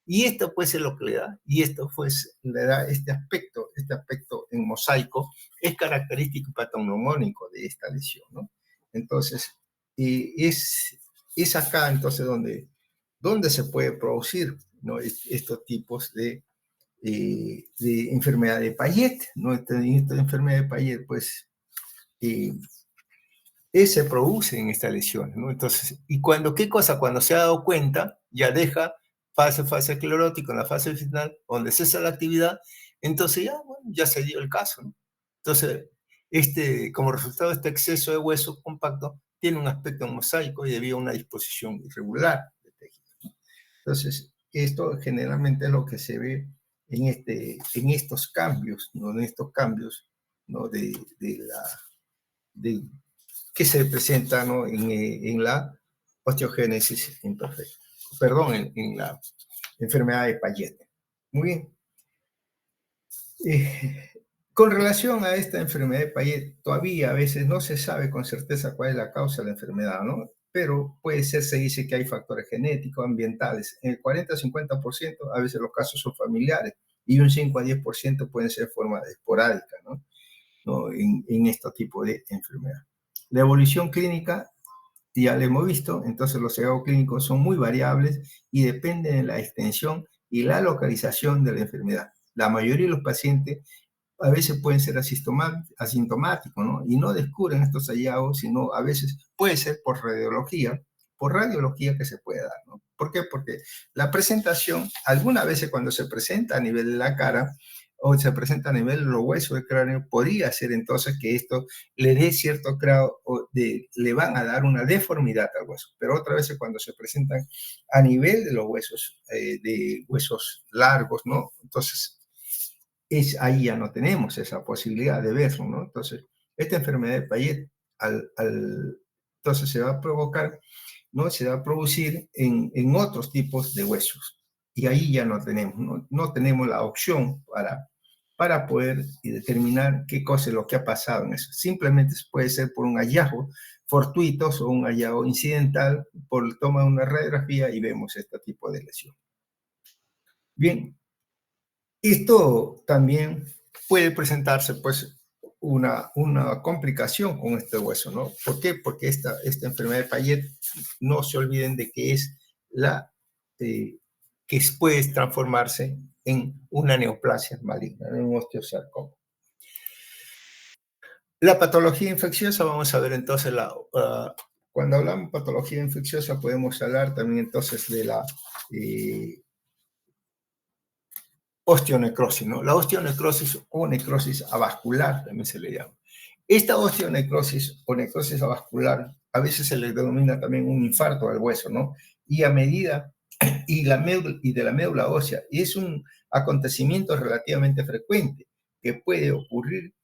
Y esto pues es lo que le da, y esto pues le da este aspecto en mosaico, es característico y patognomónico de esta lesión, ¿no? Entonces, es acá entonces donde se puede producir, ¿no? Estos tipos de enfermedad de Payet, ¿no? Esta enfermedad de Payet pues se produce en esta lesión, ¿no? Entonces, ¿qué cosa? Cuando se ha dado cuenta, ya deja fase esclerótica en la fase final, donde cesa la actividad, entonces ya, bueno, ya se dio el caso, ¿no? Entonces, como resultado de este exceso de hueso compacto, tiene un aspecto mosaico y debido a una disposición irregular de tejido, ¿no? Entonces, esto generalmente es lo que se ve en estos cambios, ¿no? En estos cambios, ¿no? de que se presenta, ¿no? en la osteogénesis imperfecta. Perdón, en la enfermedad de Payet. Muy bien. Con relación a esta enfermedad de Payet, todavía a veces no se sabe con certeza cuál es la causa de la enfermedad, ¿no? Pero puede ser, se dice que hay factores genéticos, ambientales. En el 40-50% a veces los casos son familiares y un 5-10% pueden ser de forma esporádica, ¿no? ¿No? En este tipo de enfermedad. La evolución clínica ya lo hemos visto, entonces los hallazgos clínicos son muy variables y dependen de la extensión y la localización de la enfermedad. La mayoría de los pacientes a veces pueden ser asintomáticos, ¿no? Y no descubren estos hallazgos, sino a veces puede ser por radiología que se puede dar, ¿no? ¿Por qué? Porque la presentación, algunas veces cuando se presenta a nivel de la cara o se presenta a nivel de los huesos del cráneo, podría ser entonces que esto le dé cierto grado le van a dar una deformidad al hueso. Pero otras veces cuando se presentan a nivel de los huesos, de huesos largos, ¿no? Entonces, ahí ya no tenemos esa posibilidad de verlo, ¿no? Entonces, esta enfermedad de Payet, entonces se va a provocar, ¿no? Se va a producir en otros tipos de huesos. Y ahí ya no tenemos, no tenemos la opción para poder determinar qué cosa es lo que ha pasado en eso. Simplemente puede ser por un hallazgo fortuito o un hallazgo incidental, por el toma de una radiografía y vemos este tipo de lesión. Bien, esto también puede presentarse, pues, una complicación con este hueso, ¿no? ¿Por qué? Porque esta enfermedad de Payet, no se olviden de que es que puede transformarse en una neoplasia maligna, en un osteosarcoma. La patología infecciosa, vamos a ver entonces, cuando hablamos de patología infecciosa podemos hablar también entonces de la osteonecrosis, ¿no? La osteonecrosis o necrosis avascular también se le llama. Esta osteonecrosis o necrosis avascular a veces se le denomina también un infarto al hueso, ¿no? Y a medida y de la médula ósea, y es un acontecimiento relativamente frecuente que puede ocurrir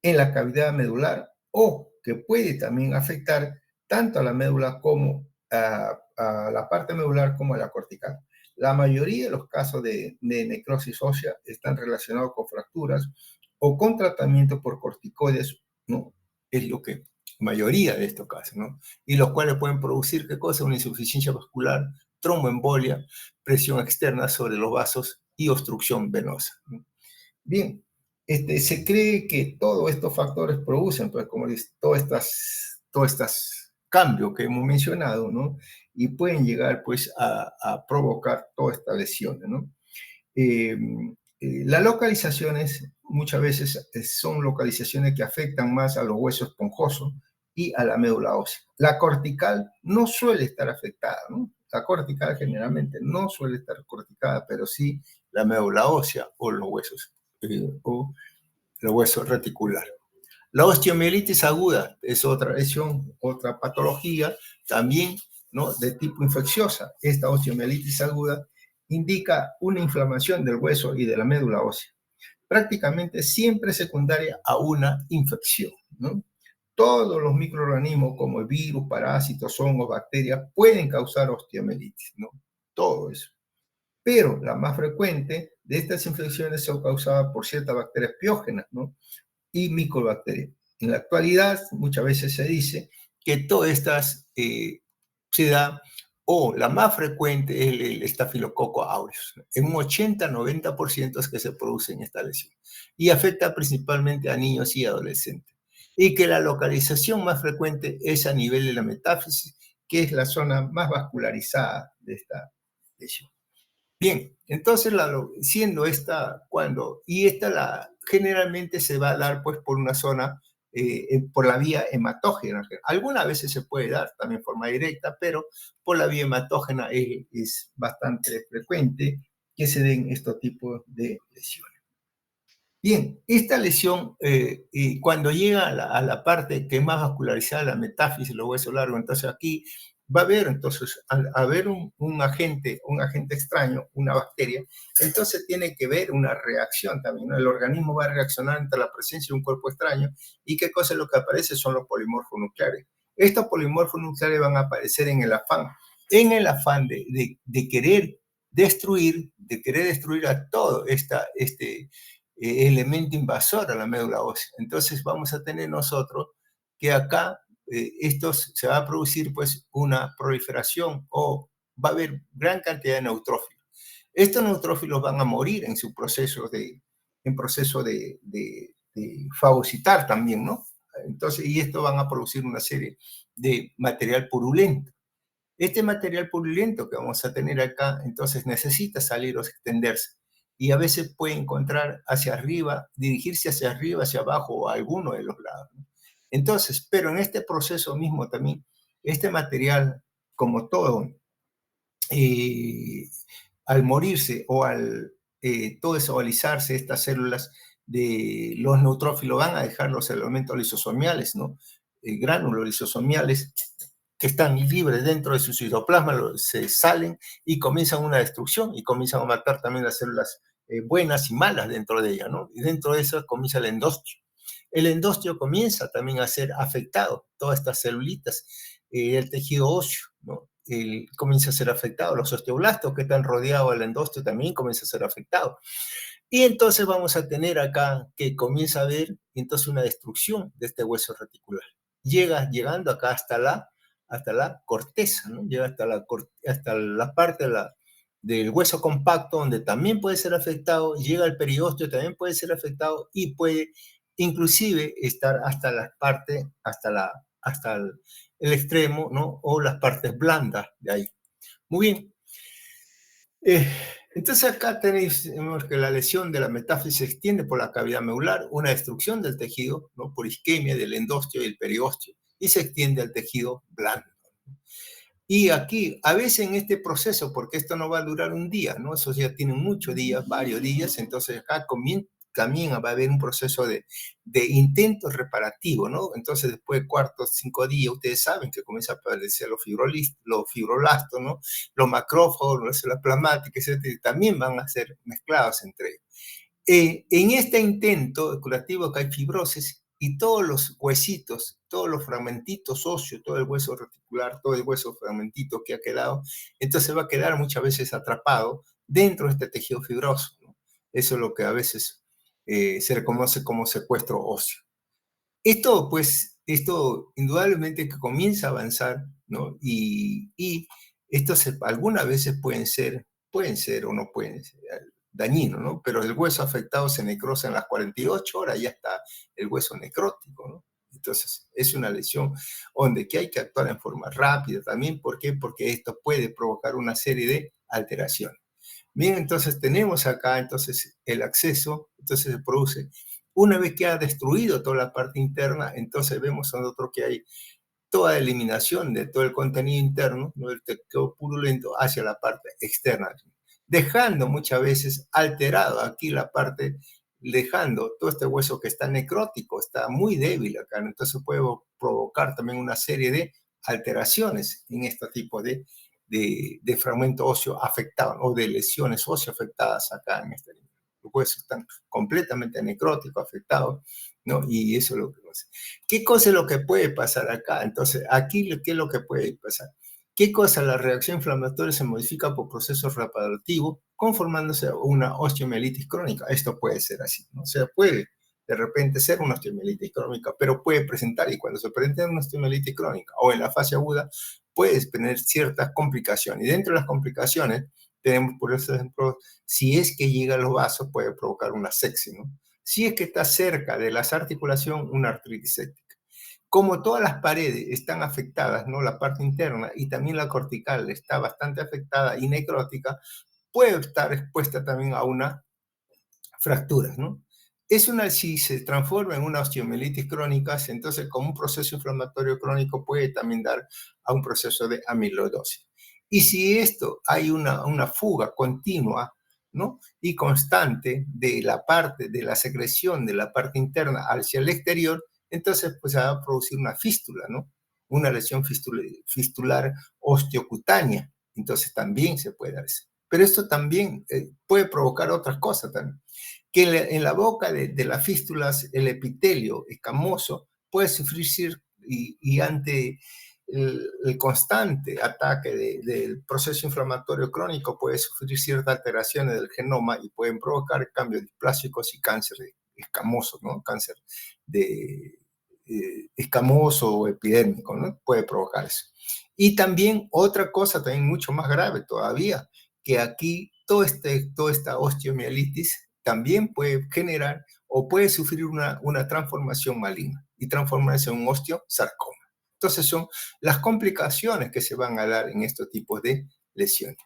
en la cavidad medular o que puede también afectar tanto a la médula como a la parte medular como a la cortical. La mayoría de los casos de necrosis ósea están relacionados con fracturas o con tratamiento por corticoides, ¿no? Es lo que mayoría de estos casos, ¿no? Y los cuales pueden producir, ¿qué cosa? Una insuficiencia vascular, tromboembolia, presión externa sobre los vasos y obstrucción venosa, ¿no? Bien, se cree que todos estos factores producen, pues, como dice, todos estos cambios que hemos mencionado, ¿no? Y pueden llegar, pues, a provocar todas estas lesiones, ¿no? Eh, las localizaciones muchas veces son localizaciones que afectan más a los huesos esponjosos y a la médula ósea. La cortical no suele estar afectada, ¿no? La cortical generalmente no suele estar corticada, pero sí la médula ósea o los huesos reticulares. La osteomielitis aguda es otra lesión, otra patología también, ¿no? De tipo infecciosa. Esta osteomielitis aguda indica una inflamación del hueso y de la médula ósea, prácticamente siempre secundaria a una infección, ¿no? Todos los microorganismos como el virus, parásitos, hongos, bacterias pueden causar osteomielitis, ¿no? Todo eso. Pero la más frecuente de estas infecciones son causadas por ciertas bacterias piógenas, ¿no? Y micobacterias. En la actualidad, muchas veces se dice que todas estas se da, o la más frecuente es el estafilococo aureus. En un 80-90% es que se produce en esta lesión. Y afecta principalmente a niños y adolescentes. Y que la localización más frecuente es a nivel de la metáfisis, que es la zona más vascularizada de esta lesión. Bien, entonces siendo esta cuando, y esta generalmente se va a dar pues por una zona, por la vía hematógena. Algunas veces se puede dar también de forma directa, pero por la vía hematógena es bastante frecuente que se den estos tipos de lesiones. Bien, esta lesión, cuando llega a la parte que es más vascularizada, la metáfisis, los huesos largos, entonces aquí va a haber, entonces, al haber un agente extraño, una bacteria, entonces tiene que ver una reacción también, ¿no? El organismo va a reaccionar ante la presencia de un cuerpo extraño, y qué cosa es lo que aparece son los polimorfos nucleares. Estos polimorfos nucleares van a aparecer en el afán de querer destruir a todo este elemento invasor a la médula ósea. Entonces vamos a tener nosotros que acá se va a producir pues una proliferación, o va a haber gran cantidad de neutrófilos. Estos neutrófilos van a morir en su proceso de fagocitar también, ¿no? Entonces, y esto van a producir una serie de material purulento. Este material purulento que vamos a tener acá, entonces necesita salir o extenderse. Y a veces puede encontrar hacia arriba, dirigirse hacia arriba, hacia abajo o a alguno de los lados, ¿no? Entonces, pero en este proceso mismo también, este material, como todo, eh, al morirse o al todo desovalizarse, estas células de los neutrófilos van a dejar los elementos lisosomiales, ¿no? Gránulos lisosomiales que están libres dentro de su citoplasma, se salen y comienzan una destrucción y comienzan a matar también las células buenas y malas dentro de ella, ¿no? Y dentro de eso comienza el endostio. El endostio comienza también a ser afectado, todas estas celulitas, el tejido óseo, ¿no? Comienza a ser afectado, los osteoblastos que están rodeados del endostio también comienzan a ser afectados. Y entonces vamos a tener acá que comienza a haber entonces una destrucción de este hueso reticular. Llegando acá hasta la corteza, ¿no? Llega hasta la parte del hueso compacto, donde también puede ser afectado, llega al periósteo, también puede ser afectado, y puede inclusive estar hasta la parte, hasta el extremo, ¿no? O las partes blandas de ahí. Muy bien. Eh, entonces acá tenemos que la lesión de la metáfisis se extiende por la cavidad medular, una destrucción del tejido, ¿no? Por isquemia del endostio y el periósteo, y se extiende al tejido blando. Y aquí, a veces en este proceso, porque esto no va a durar un día, ¿no? Esos ya tienen muchos días, varios días, entonces acá también va a haber un proceso de intento reparativo, ¿no? Entonces, después de 4 o 5 días, ustedes saben que comienza a aparecer los fibroblastos, ¿no? Los macrófagos, las células plasmáticas, etcétera, también van a ser mezclados entre ellos. En este intento curativo que hay fibrosis, y todos los huesitos, todos los fragmentitos óseos, todo el hueso reticular, todo el hueso fragmentito que ha quedado, entonces va a quedar muchas veces atrapado dentro de este tejido fibroso, ¿no? Eso es lo que a veces se reconoce como secuestro óseo. Esto, pues, esto indudablemente que comienza a avanzar, ¿no? Y estos algunas veces pueden ser o no pueden ser dañinos, ¿no? Pero el hueso afectado se necrosa en las 48 horas, ya está el hueso necrótico, ¿no? Entonces, es una lesión donde que hay que actuar en forma rápida también. ¿Por qué? Porque esto puede provocar una serie de alteraciones. Bien, entonces tenemos acá entonces el acceso, entonces se produce. Una vez que ha destruido toda la parte interna, entonces vemos nosotros que hay toda eliminación de todo el contenido interno, ¿no? El tejido purulento hacia la parte externa, dejando muchas veces alterado aquí la parte, dejando todo este hueso que está necrótico, está muy débil acá, ¿no? Entonces puede provocar también una serie de alteraciones en este tipo de fragmento óseo afectado o de lesiones óseas afectadas acá en este nivel. Los huesos están completamente necróticos, afectados, ¿no? Y eso es lo que pasa. ¿Qué cosa es lo que puede pasar acá? Entonces, aquí, ¿qué es lo que puede pasar? ¿Qué cosa? La reacción inflamatoria se modifica por procesos reparativos, conformándose una osteomielitis crónica. Esto puede ser así, ¿no? O sea, puede de repente ser una osteomielitis crónica, pero puede presentar, y cuando se presenta una osteomielitis crónica o en la fase aguda, puedes tener ciertas complicaciones. Y dentro de las complicaciones, tenemos, por ejemplo, si es que llega a los vasos, puede provocar una sepsis, ¿no? Si es que está cerca de las articulaciones, una artritis séptica. Como todas las paredes están afectadas, ¿no? La parte interna y también la cortical está bastante afectada y necrótica, puede estar expuesta también a una fracturas, ¿no? Si se transforma en una osteomielitis crónica, entonces como un proceso inflamatorio crónico puede también dar a un proceso de amiloidosis. Y si esto hay una fuga continua, ¿no? Y constante de la parte, de la secreción de la parte interna hacia el exterior, entonces pues se va a producir una fístula, ¿no? Una lesión fistular osteocutánea. Entonces también se puede dar eso. Pero esto también puede provocar otras cosas también, que en la boca de las fístulas el epitelio escamoso puede sufrir y ante el constante ataque del proceso inflamatorio crónico puede sufrir ciertas alteraciones del genoma y pueden provocar cambios displásicos y cáncer escamoso, ¿no? Cáncer de, escamoso o epidérmico, ¿no? Puede provocar eso. Y también otra cosa también mucho más grave todavía, que aquí toda esta osteomielitis también puede generar o puede sufrir una transformación maligna y transformarse en un osteosarcoma. Entonces son las complicaciones que se van a dar en estos tipos de lesiones.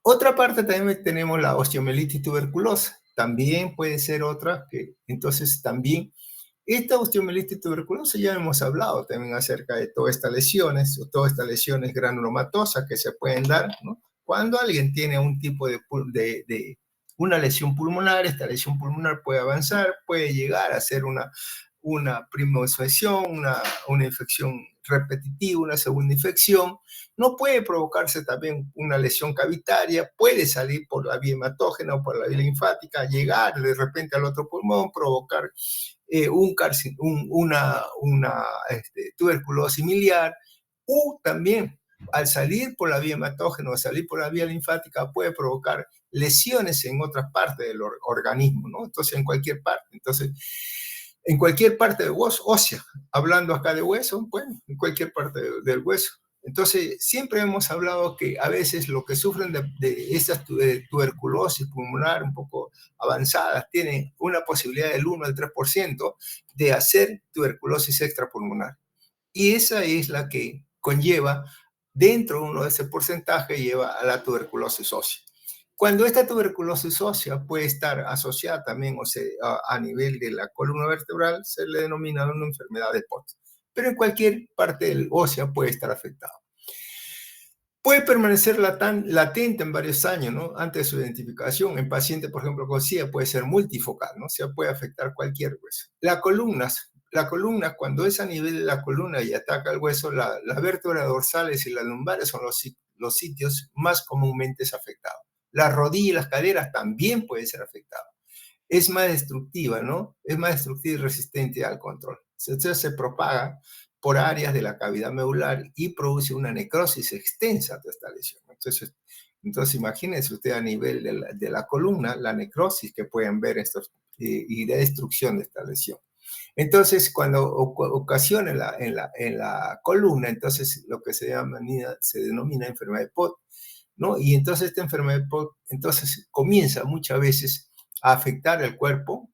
Otra parte también tenemos la osteomielitis tuberculosa. También puede ser otra que entonces también esta osteomielitis tuberculosa ya hemos hablado también acerca de todas estas lesiones o todas estas lesiones granulomatosas que se pueden dar, ¿no? Cuando alguien tiene un tipo de una lesión pulmonar, esta lesión pulmonar puede avanzar, puede llegar a ser una primera infección, una infección repetitiva, una segunda infección. No puede provocarse también una lesión cavitaria, puede salir por la vía hematógena o por la vía linfática, llegar de repente al otro pulmón, provocar tuberculosis miliar, o también al salir por la vía hematógena o salir por la vía linfática puede provocar lesiones en otras partes del organismo, ¿no? Entonces, en cualquier parte. Entonces, en cualquier parte del hueso, ósea, hablando acá de hueso, bueno, en cualquier parte del hueso. Entonces, siempre hemos hablado que a veces los que sufren de estas tuberculosis pulmonar un poco avanzadas tienen una posibilidad del 1 al 3% de hacer tuberculosis extrapulmonar. Y esa es la que conlleva, dentro de uno de ese porcentaje, lleva a la tuberculosis ósea. Cuando esta tuberculosis ósea puede estar asociada también o sea, a nivel de la columna vertebral, se le denomina una enfermedad de Potts. Pero en cualquier parte del ósea puede estar afectado. Puede permanecer latente en varios años, ¿no? Antes de su identificación. En pacientes, por ejemplo, con SIDA puede ser multifocal, ¿no? O sea, puede afectar cualquier hueso. La columna, cuando es a nivel de la columna y ataca el hueso, las vértebras dorsales y las lumbares son los sitios más comúnmente afectados. Las rodillas y las caderas también pueden ser afectadas. Es más destructiva, ¿no? Es más destructiva y resistente al control. Entonces se propaga por áreas de la cavidad medular y produce una necrosis extensa de esta lesión. Entonces imagínense usted a nivel de la columna, la necrosis que pueden ver estos y de destrucción de esta lesión. Entonces, cuando ocasiona en la columna, entonces lo que se denomina enfermedad de Pot, ¿no? Y entonces esta enfermedad de Pot, entonces comienza muchas veces a afectar el cuerpo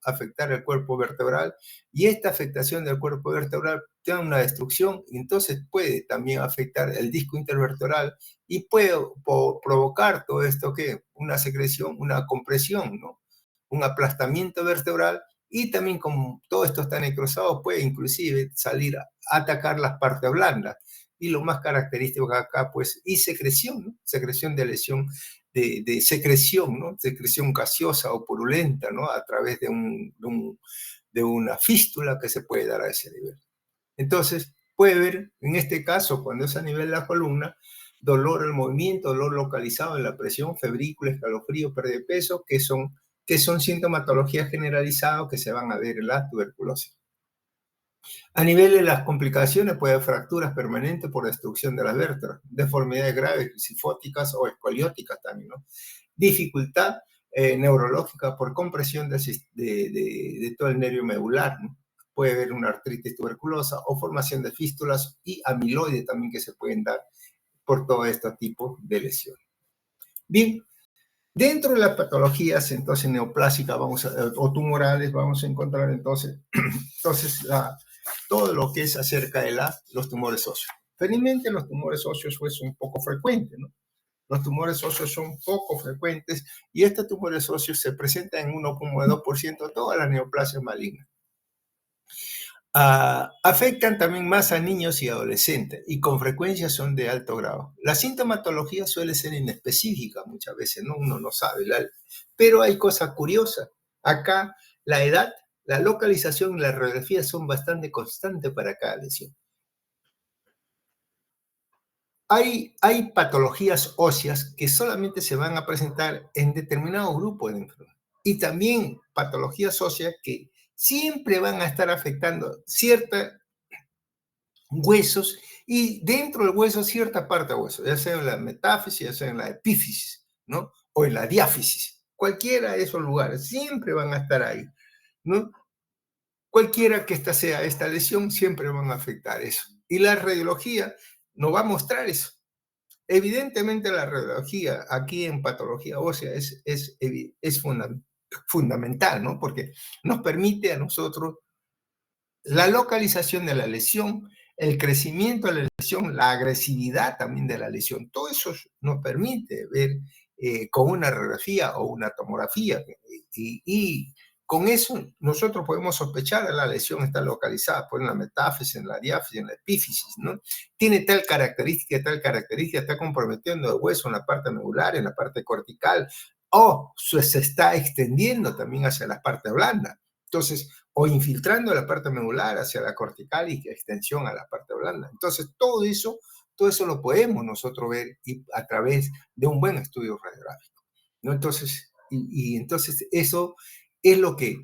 vertebral, y esta afectación del cuerpo vertebral tiene una destrucción, y entonces puede también afectar el disco intervertebral y puede provocar todo esto que una secreción, una compresión, ¿no? Un aplastamiento vertebral, y también como todo esto está necrosado, puede inclusive salir a atacar las partes blandas. Y lo más característico acá, pues, y secreción, ¿no? Secreción de lesión, de secreción, ¿no? Secreción gaseosa o purulenta, ¿no? A través de una fístula que se puede dar a ese nivel. Entonces, puede haber, en este caso, cuando es a nivel de la columna, dolor al movimiento, dolor localizado en la presión, febrícula, escalofrío, pérdida de peso, que son sintomatologías generalizadas que se van a ver en la tuberculosis. A nivel de las complicaciones puede haber fracturas permanentes por destrucción de las vértebras, deformidades graves, sifóticas o escolióticas también, ¿no? Dificultad neurológica por compresión de todo el nervio medular, ¿no? Puede haber una artritis tuberculosa o formación de fístulas y amiloide también que se pueden dar por todo este tipo de lesiones. Bien, dentro de las patologías entonces neoplásicas o tumorales vamos a encontrar entonces todo lo que es acerca de los tumores óseos. Felizmente los tumores óseos pues, son un poco frecuentes, ¿no? Los tumores óseos son poco frecuentes y estos tumores óseos se presentan en 1,2% de todas las neoplasias malignas. Afectan también más a niños y adolescentes y con frecuencia son de alto grado. La sintomatología suele ser inespecífica muchas veces, ¿no? Uno no sabe, pero hay cosas curiosas. Acá la edad, la localización y la radiografía son bastante constantes para cada lesión. Hay patologías óseas que solamente se van a presentar en determinado grupo de enfermedades. Y también patologías óseas que siempre van a estar afectando ciertos huesos y dentro del hueso cierta parte del hueso, ya sea en la metáfisis, ya sea en la epífisis, ¿no? O en la diáfisis. Cualquiera de esos lugares siempre van a estar ahí, ¿no? Cualquiera que sea esta lesión, siempre van a afectar eso. Y la radiología nos va a mostrar eso. Evidentemente la radiología aquí en patología ósea es fundamental, ¿no? Porque nos permite a nosotros la localización de la lesión, el crecimiento de la lesión, la agresividad también de la lesión. Todo eso nos permite ver con una radiografía o una tomografía y con eso nosotros podemos sospechar que la lesión está localizada por la metáfisis, en la diáfisis, en la epífisis, ¿no? Tiene tal característica, está comprometiendo el hueso en la parte medular, en la parte cortical, o se está extendiendo también hacia la parte blanda. Entonces, o infiltrando la parte medular hacia la cortical y extensión a la parte blanda. Entonces, todo eso lo podemos nosotros ver a través de un buen estudio radiográfico, ¿no? Entonces eso es lo que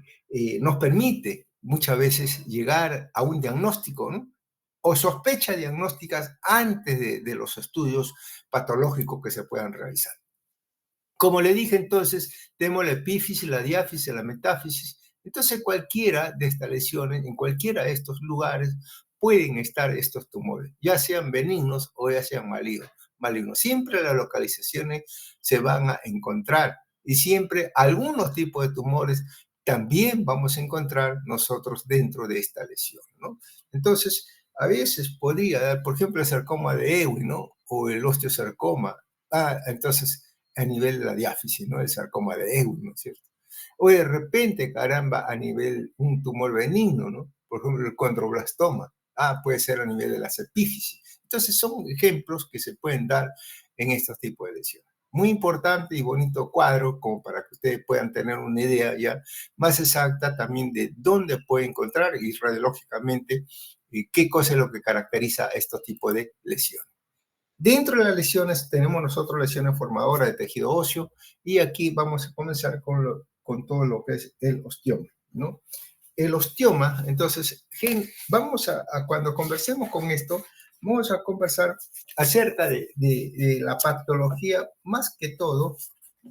nos permite muchas veces llegar a un diagnóstico, ¿no? O sospechas diagnósticas antes de los estudios patológicos que se puedan realizar. Como le dije entonces, tenemos la epífisis, la diáfisis, la metáfisis. Entonces cualquiera de estas lesiones, en cualquiera de estos lugares, pueden estar estos tumores, ya sean benignos o ya sean malignos. Siempre las localizaciones se van a encontrar y siempre algunos tipos de tumores también vamos a encontrar nosotros dentro de esta lesión, ¿no? Entonces, a veces podría dar, por ejemplo, el sarcoma de Ewing, ¿no? O el osteosarcoma. Entonces, a nivel de la diáfisis, ¿no? El sarcoma de Ewing, ¿no es cierto? O de repente, caramba, a nivel un tumor benigno, ¿no? Por ejemplo, el condroblastoma. Puede ser a nivel de las epífisis. Entonces, son ejemplos que se pueden dar en estos tipos de lesiones. Muy importante y bonito cuadro, como para que ustedes puedan tener una idea ya más exacta también de dónde puede encontrar y radiológicamente qué cosa es lo que caracteriza estos tipos de lesiones. Dentro de las lesiones tenemos nosotros lesiones formadoras de tejido óseo y aquí vamos a comenzar con todo lo que es el osteoma, ¿no? El osteoma, entonces, vamos cuando conversemos con esto, vamos a conversar acerca de la patología, más que todo,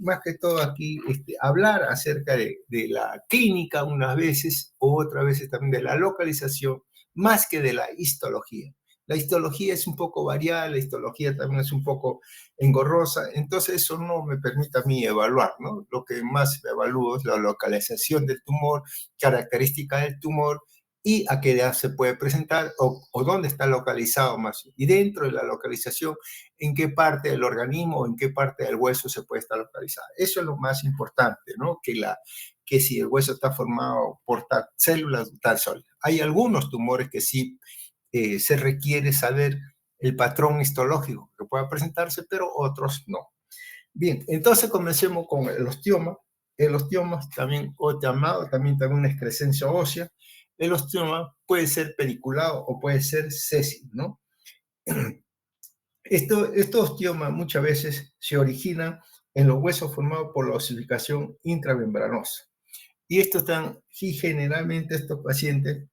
más que todo aquí hablar acerca de la clínica unas veces, o otras veces también de la localización, más que de la histología. La histología es un poco variada, la histología también es un poco engorrosa, entonces eso no me permite a mí evaluar, ¿no? Lo que más evalúo es la localización del tumor, característica del tumor y a qué edad se puede presentar o dónde está localizado más. Y dentro de la localización, en qué parte del organismo o en qué parte del hueso se puede estar localizado. Eso es lo más importante, ¿no? Que si el hueso está formado por tal células o tal célula. Hay algunos tumores que sí se requiere saber el patrón histológico que pueda presentarse, pero otros no. Bien, entonces comencemos con el osteoma. El osteoma también, o llamado también una excrescencia ósea. El osteoma puede ser pediculado o puede ser sésil, ¿no? Estos osteomas muchas veces se originan en los huesos formados por la osificación intramembranosa. Y y generalmente estos pacientes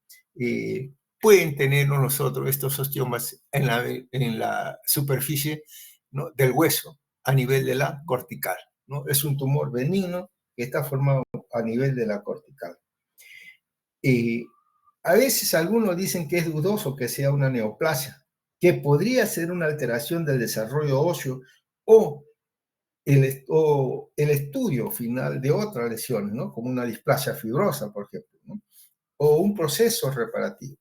pueden tener nosotros estos osteomas en la superficie, ¿no?, del hueso a nivel de la cortical, ¿no? Es un tumor benigno que está formado a nivel de la cortical. A veces algunos dicen que es dudoso que sea una neoplasia, que podría ser una alteración del desarrollo óseo o el estudio final de otras lesiones, ¿no? Como una displasia fibrosa, por ejemplo, ¿no? O un proceso reparativo.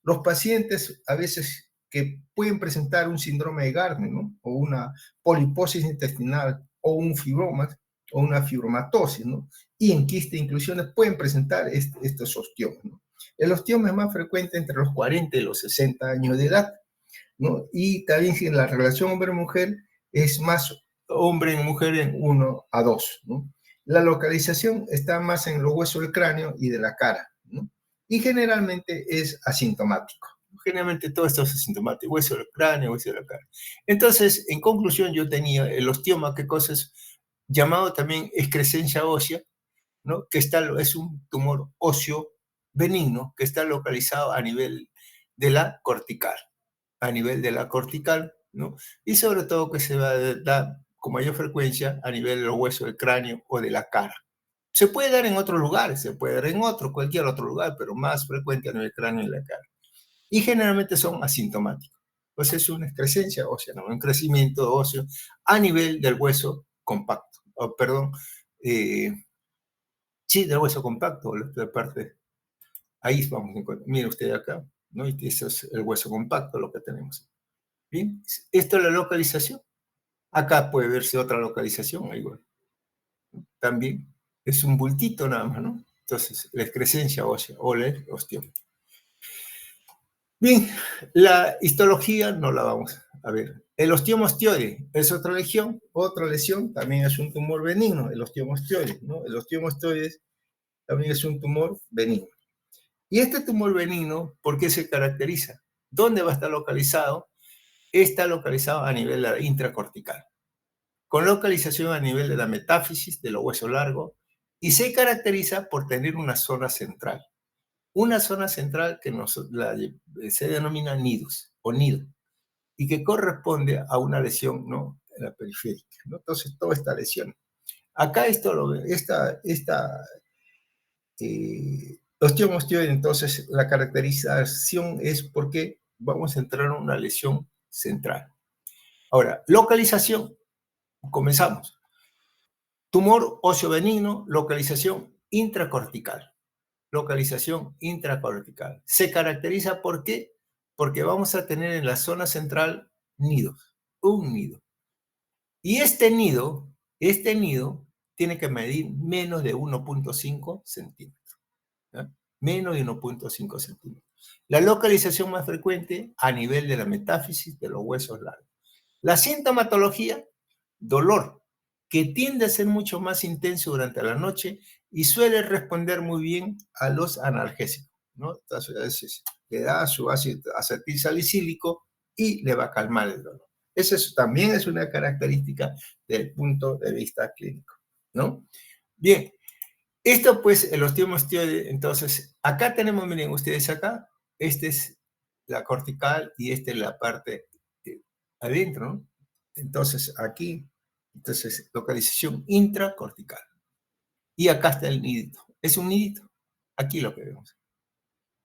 Los pacientes a veces que pueden presentar un síndrome de Gardner, ¿no?, o una poliposis intestinal, o un fibroma, o una fibromatosis, ¿no?, y en quiste e inclusiones pueden presentar estos osteomas, ¿no? El osteoma es más frecuente entre los 40 y los 60 años de edad, ¿no? Y también si en la relación hombre-mujer es más hombre en mujer en 1 a 2, ¿no? La localización está más en los huesos del cráneo y de la cara, ¿no? Y generalmente es asintomático. Generalmente todo esto es asintomático, hueso del cráneo, hueso de la cara. Entonces, en conclusión, yo tenía el osteoma, ¿qué cosa es? Llamado también excrescencia ósea, ¿no? Es un tumor óseo benigno que está localizado a nivel de la cortical, ¿no? Y sobre todo que se va a dar con mayor frecuencia a nivel de los huesos del cráneo o de la cara. Se puede dar en otros lugares, se puede dar en cualquier otro lugar, pero más frecuente a nivel del cráneo y la cara. Y generalmente son asintomáticos. Pues es una excrescencia ósea, ¿no?, un crecimiento óseo a nivel del hueso compacto, perdón, sí, del hueso compacto, la parte, ahí vamos a encontrar, mire usted acá, ¿no? Y eso es el hueso compacto, lo que tenemos. Bien, esto es la localización. Acá puede verse otra localización, igual. También es un bultito nada más, ¿no? Entonces, la excrescencia ósea o la osteoma. Bien, la histología no la vamos a ver. El osteoma osteoide es otra lesión, también es un tumor benigno, el osteoma osteoide, ¿no? El osteoma osteoide también es un tumor benigno. Y este tumor benigno, ¿por qué se caracteriza? ¿Dónde va a estar localizado? Está localizado a nivel intracortical, con localización a nivel de la metáfisis de los huesos largos, y se caracteriza por tener una zona central. Una zona central que se denomina nidus o nido, y que corresponde a una lesión, ¿no?, en la periférica, ¿no? Entonces, toda esta lesión. Acá osteoma osteoide, entonces, la caracterización es porque vamos a entrar en una lesión central. Ahora, localización. Comenzamos. Tumor óseo benigno, localización intracortical. Localización intracortical. Se caracteriza ¿por qué? Porque vamos a tener en la zona central nidos, un nido. Y este nido tiene que medir menos de 1.5 centímetros. ¿Ya? Menos de 1.5 centímetros. La localización más frecuente a nivel de la metáfisis de los huesos largos. La sintomatología, dolor, que tiende a ser mucho más intenso durante la noche y suele responder muy bien a los analgésicos, ¿no? Entonces, a veces le da su ácido acetilsalicílico y le va a calmar el dolor. También es una característica del punto de vista clínico, ¿no? Bien, esto pues el osteoma osteoide, entonces, acá tenemos, miren ustedes acá, esta es la cortical y esta es la parte adentro, ¿no? Entonces, aquí Entonces, localización intracortical. Y acá está el nidito. Es un nidito. Aquí lo que vemos.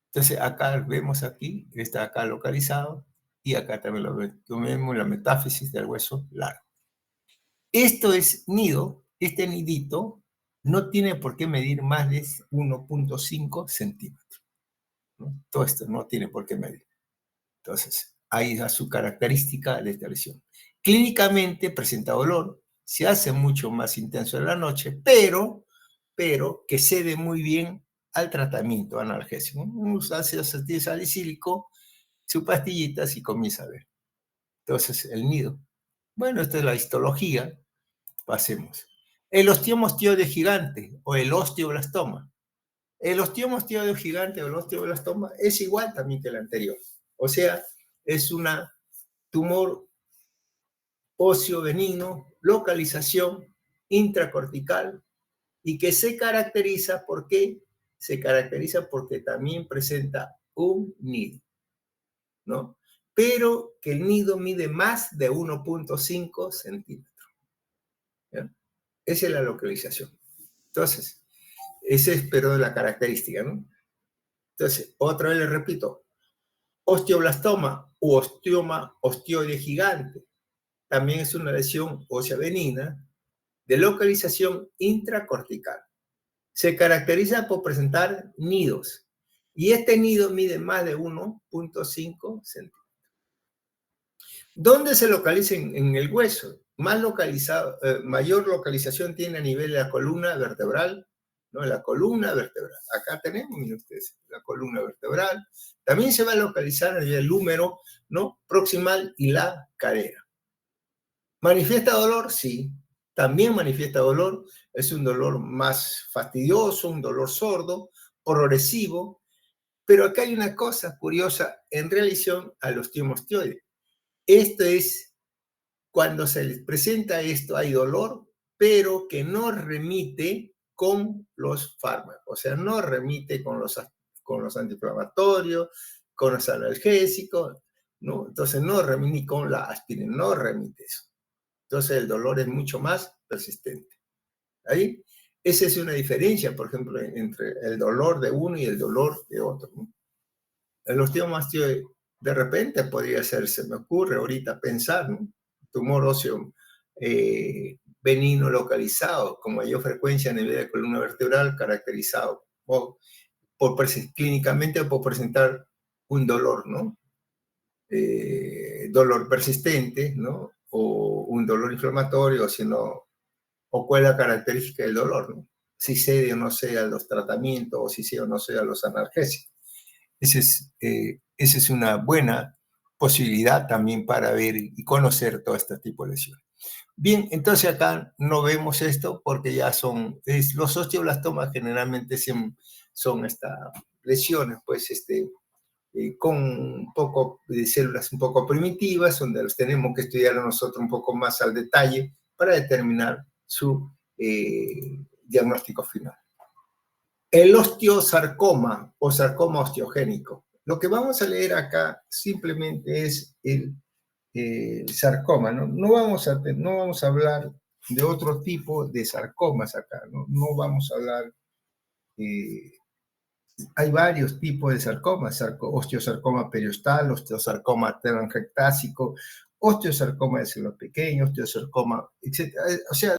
Entonces, acá vemos aquí, está acá localizado, y acá también lo vemos la metáfisis del hueso largo. Esto es nido, este nidito no tiene por qué medir más de 1.5 centímetros, ¿no? Todo esto no tiene por qué medir. Entonces, ahí está su característica de esta lesión. Clínicamente presenta dolor, se hace mucho más intenso en la noche, pero que cede muy bien al tratamiento analgésico. Usa ácido acetil salicílico, su pastillita y comienza a ver. Entonces, el nido. Bueno, esta es la histología. Pasemos. El osteomostioide gigante o el osteoblastoma. El osteomostioide gigante o el osteoblastoma es igual también que el anterior. O sea, es un tumor óseo benigno, localización intracortical y que se caracteriza, ¿por qué? Se caracteriza porque también presenta un nido, ¿no? Pero que el nido mide más de 1.5 centímetros. ¿Ya? Esa es la localización. Entonces, esa es, pero la característica, ¿no? Entonces, otra vez le repito, osteoblastoma u osteoma ostioide gigante también es una lesión ósea benigna de localización intracortical. Se caracteriza por presentar nidos y este nido mide más de 1.5 centímetros. ¿Dónde se localiza en el hueso? Mayor localización tiene a nivel de la columna vertebral, ¿no? La columna vertebral. Acá tenemos, miren ustedes, la columna vertebral. También se va a localizar a nivel del húmero, ¿no? Proximal y la cadera. ¿Manifiesta dolor? Sí. También manifiesta dolor. Es un dolor más fastidioso, un dolor sordo, progresivo. Pero acá hay una cosa curiosa en relación al osteomostioide. Esto es, cuando se les presenta esto, hay dolor, pero que no remite con los fármacos. O sea, no remite con los antiinflamatorios, con los analgésicos, ¿no? Entonces, no remite con la aspirina, no remite eso. Entonces, el dolor es mucho más persistente. ¿Ahí? Esa es una diferencia, por ejemplo, entre el dolor de uno y el dolor de otro, ¿no? El osteomostioide, de repente podría ser, se me ocurre ahorita pensar, ¿no? Tumor óseo benigno localizado, con mayor frecuencia a nivel de columna vertebral, caracterizado clínicamente por presentar un dolor, ¿no? Dolor persistente, ¿no? O un dolor inflamatorio, sino, o cuál es la característica del dolor, ¿no? Si cede o no cede a los tratamientos, o si cede o no cede a los analgésicos. Esa es una buena posibilidad también para ver y conocer todo este tipo de lesiones. Bien, entonces acá no vemos esto porque ya los osteoblastomas generalmente son estas lesiones, pues, con un poco de células un poco primitivas, donde los tenemos que estudiar a nosotros un poco más al detalle para determinar su diagnóstico final. El osteosarcoma o sarcoma osteogénico. Lo que vamos a leer acá simplemente es el sarcoma, ¿no? No vamos a hablar de otro tipo de sarcomas acá, ¿no? No vamos a hablar, hay varios tipos de sarcomas, osteosarcoma periostal, osteosarcoma telangiectásico, osteosarcoma de célula pequeña, osteosarcoma, etc. O sea,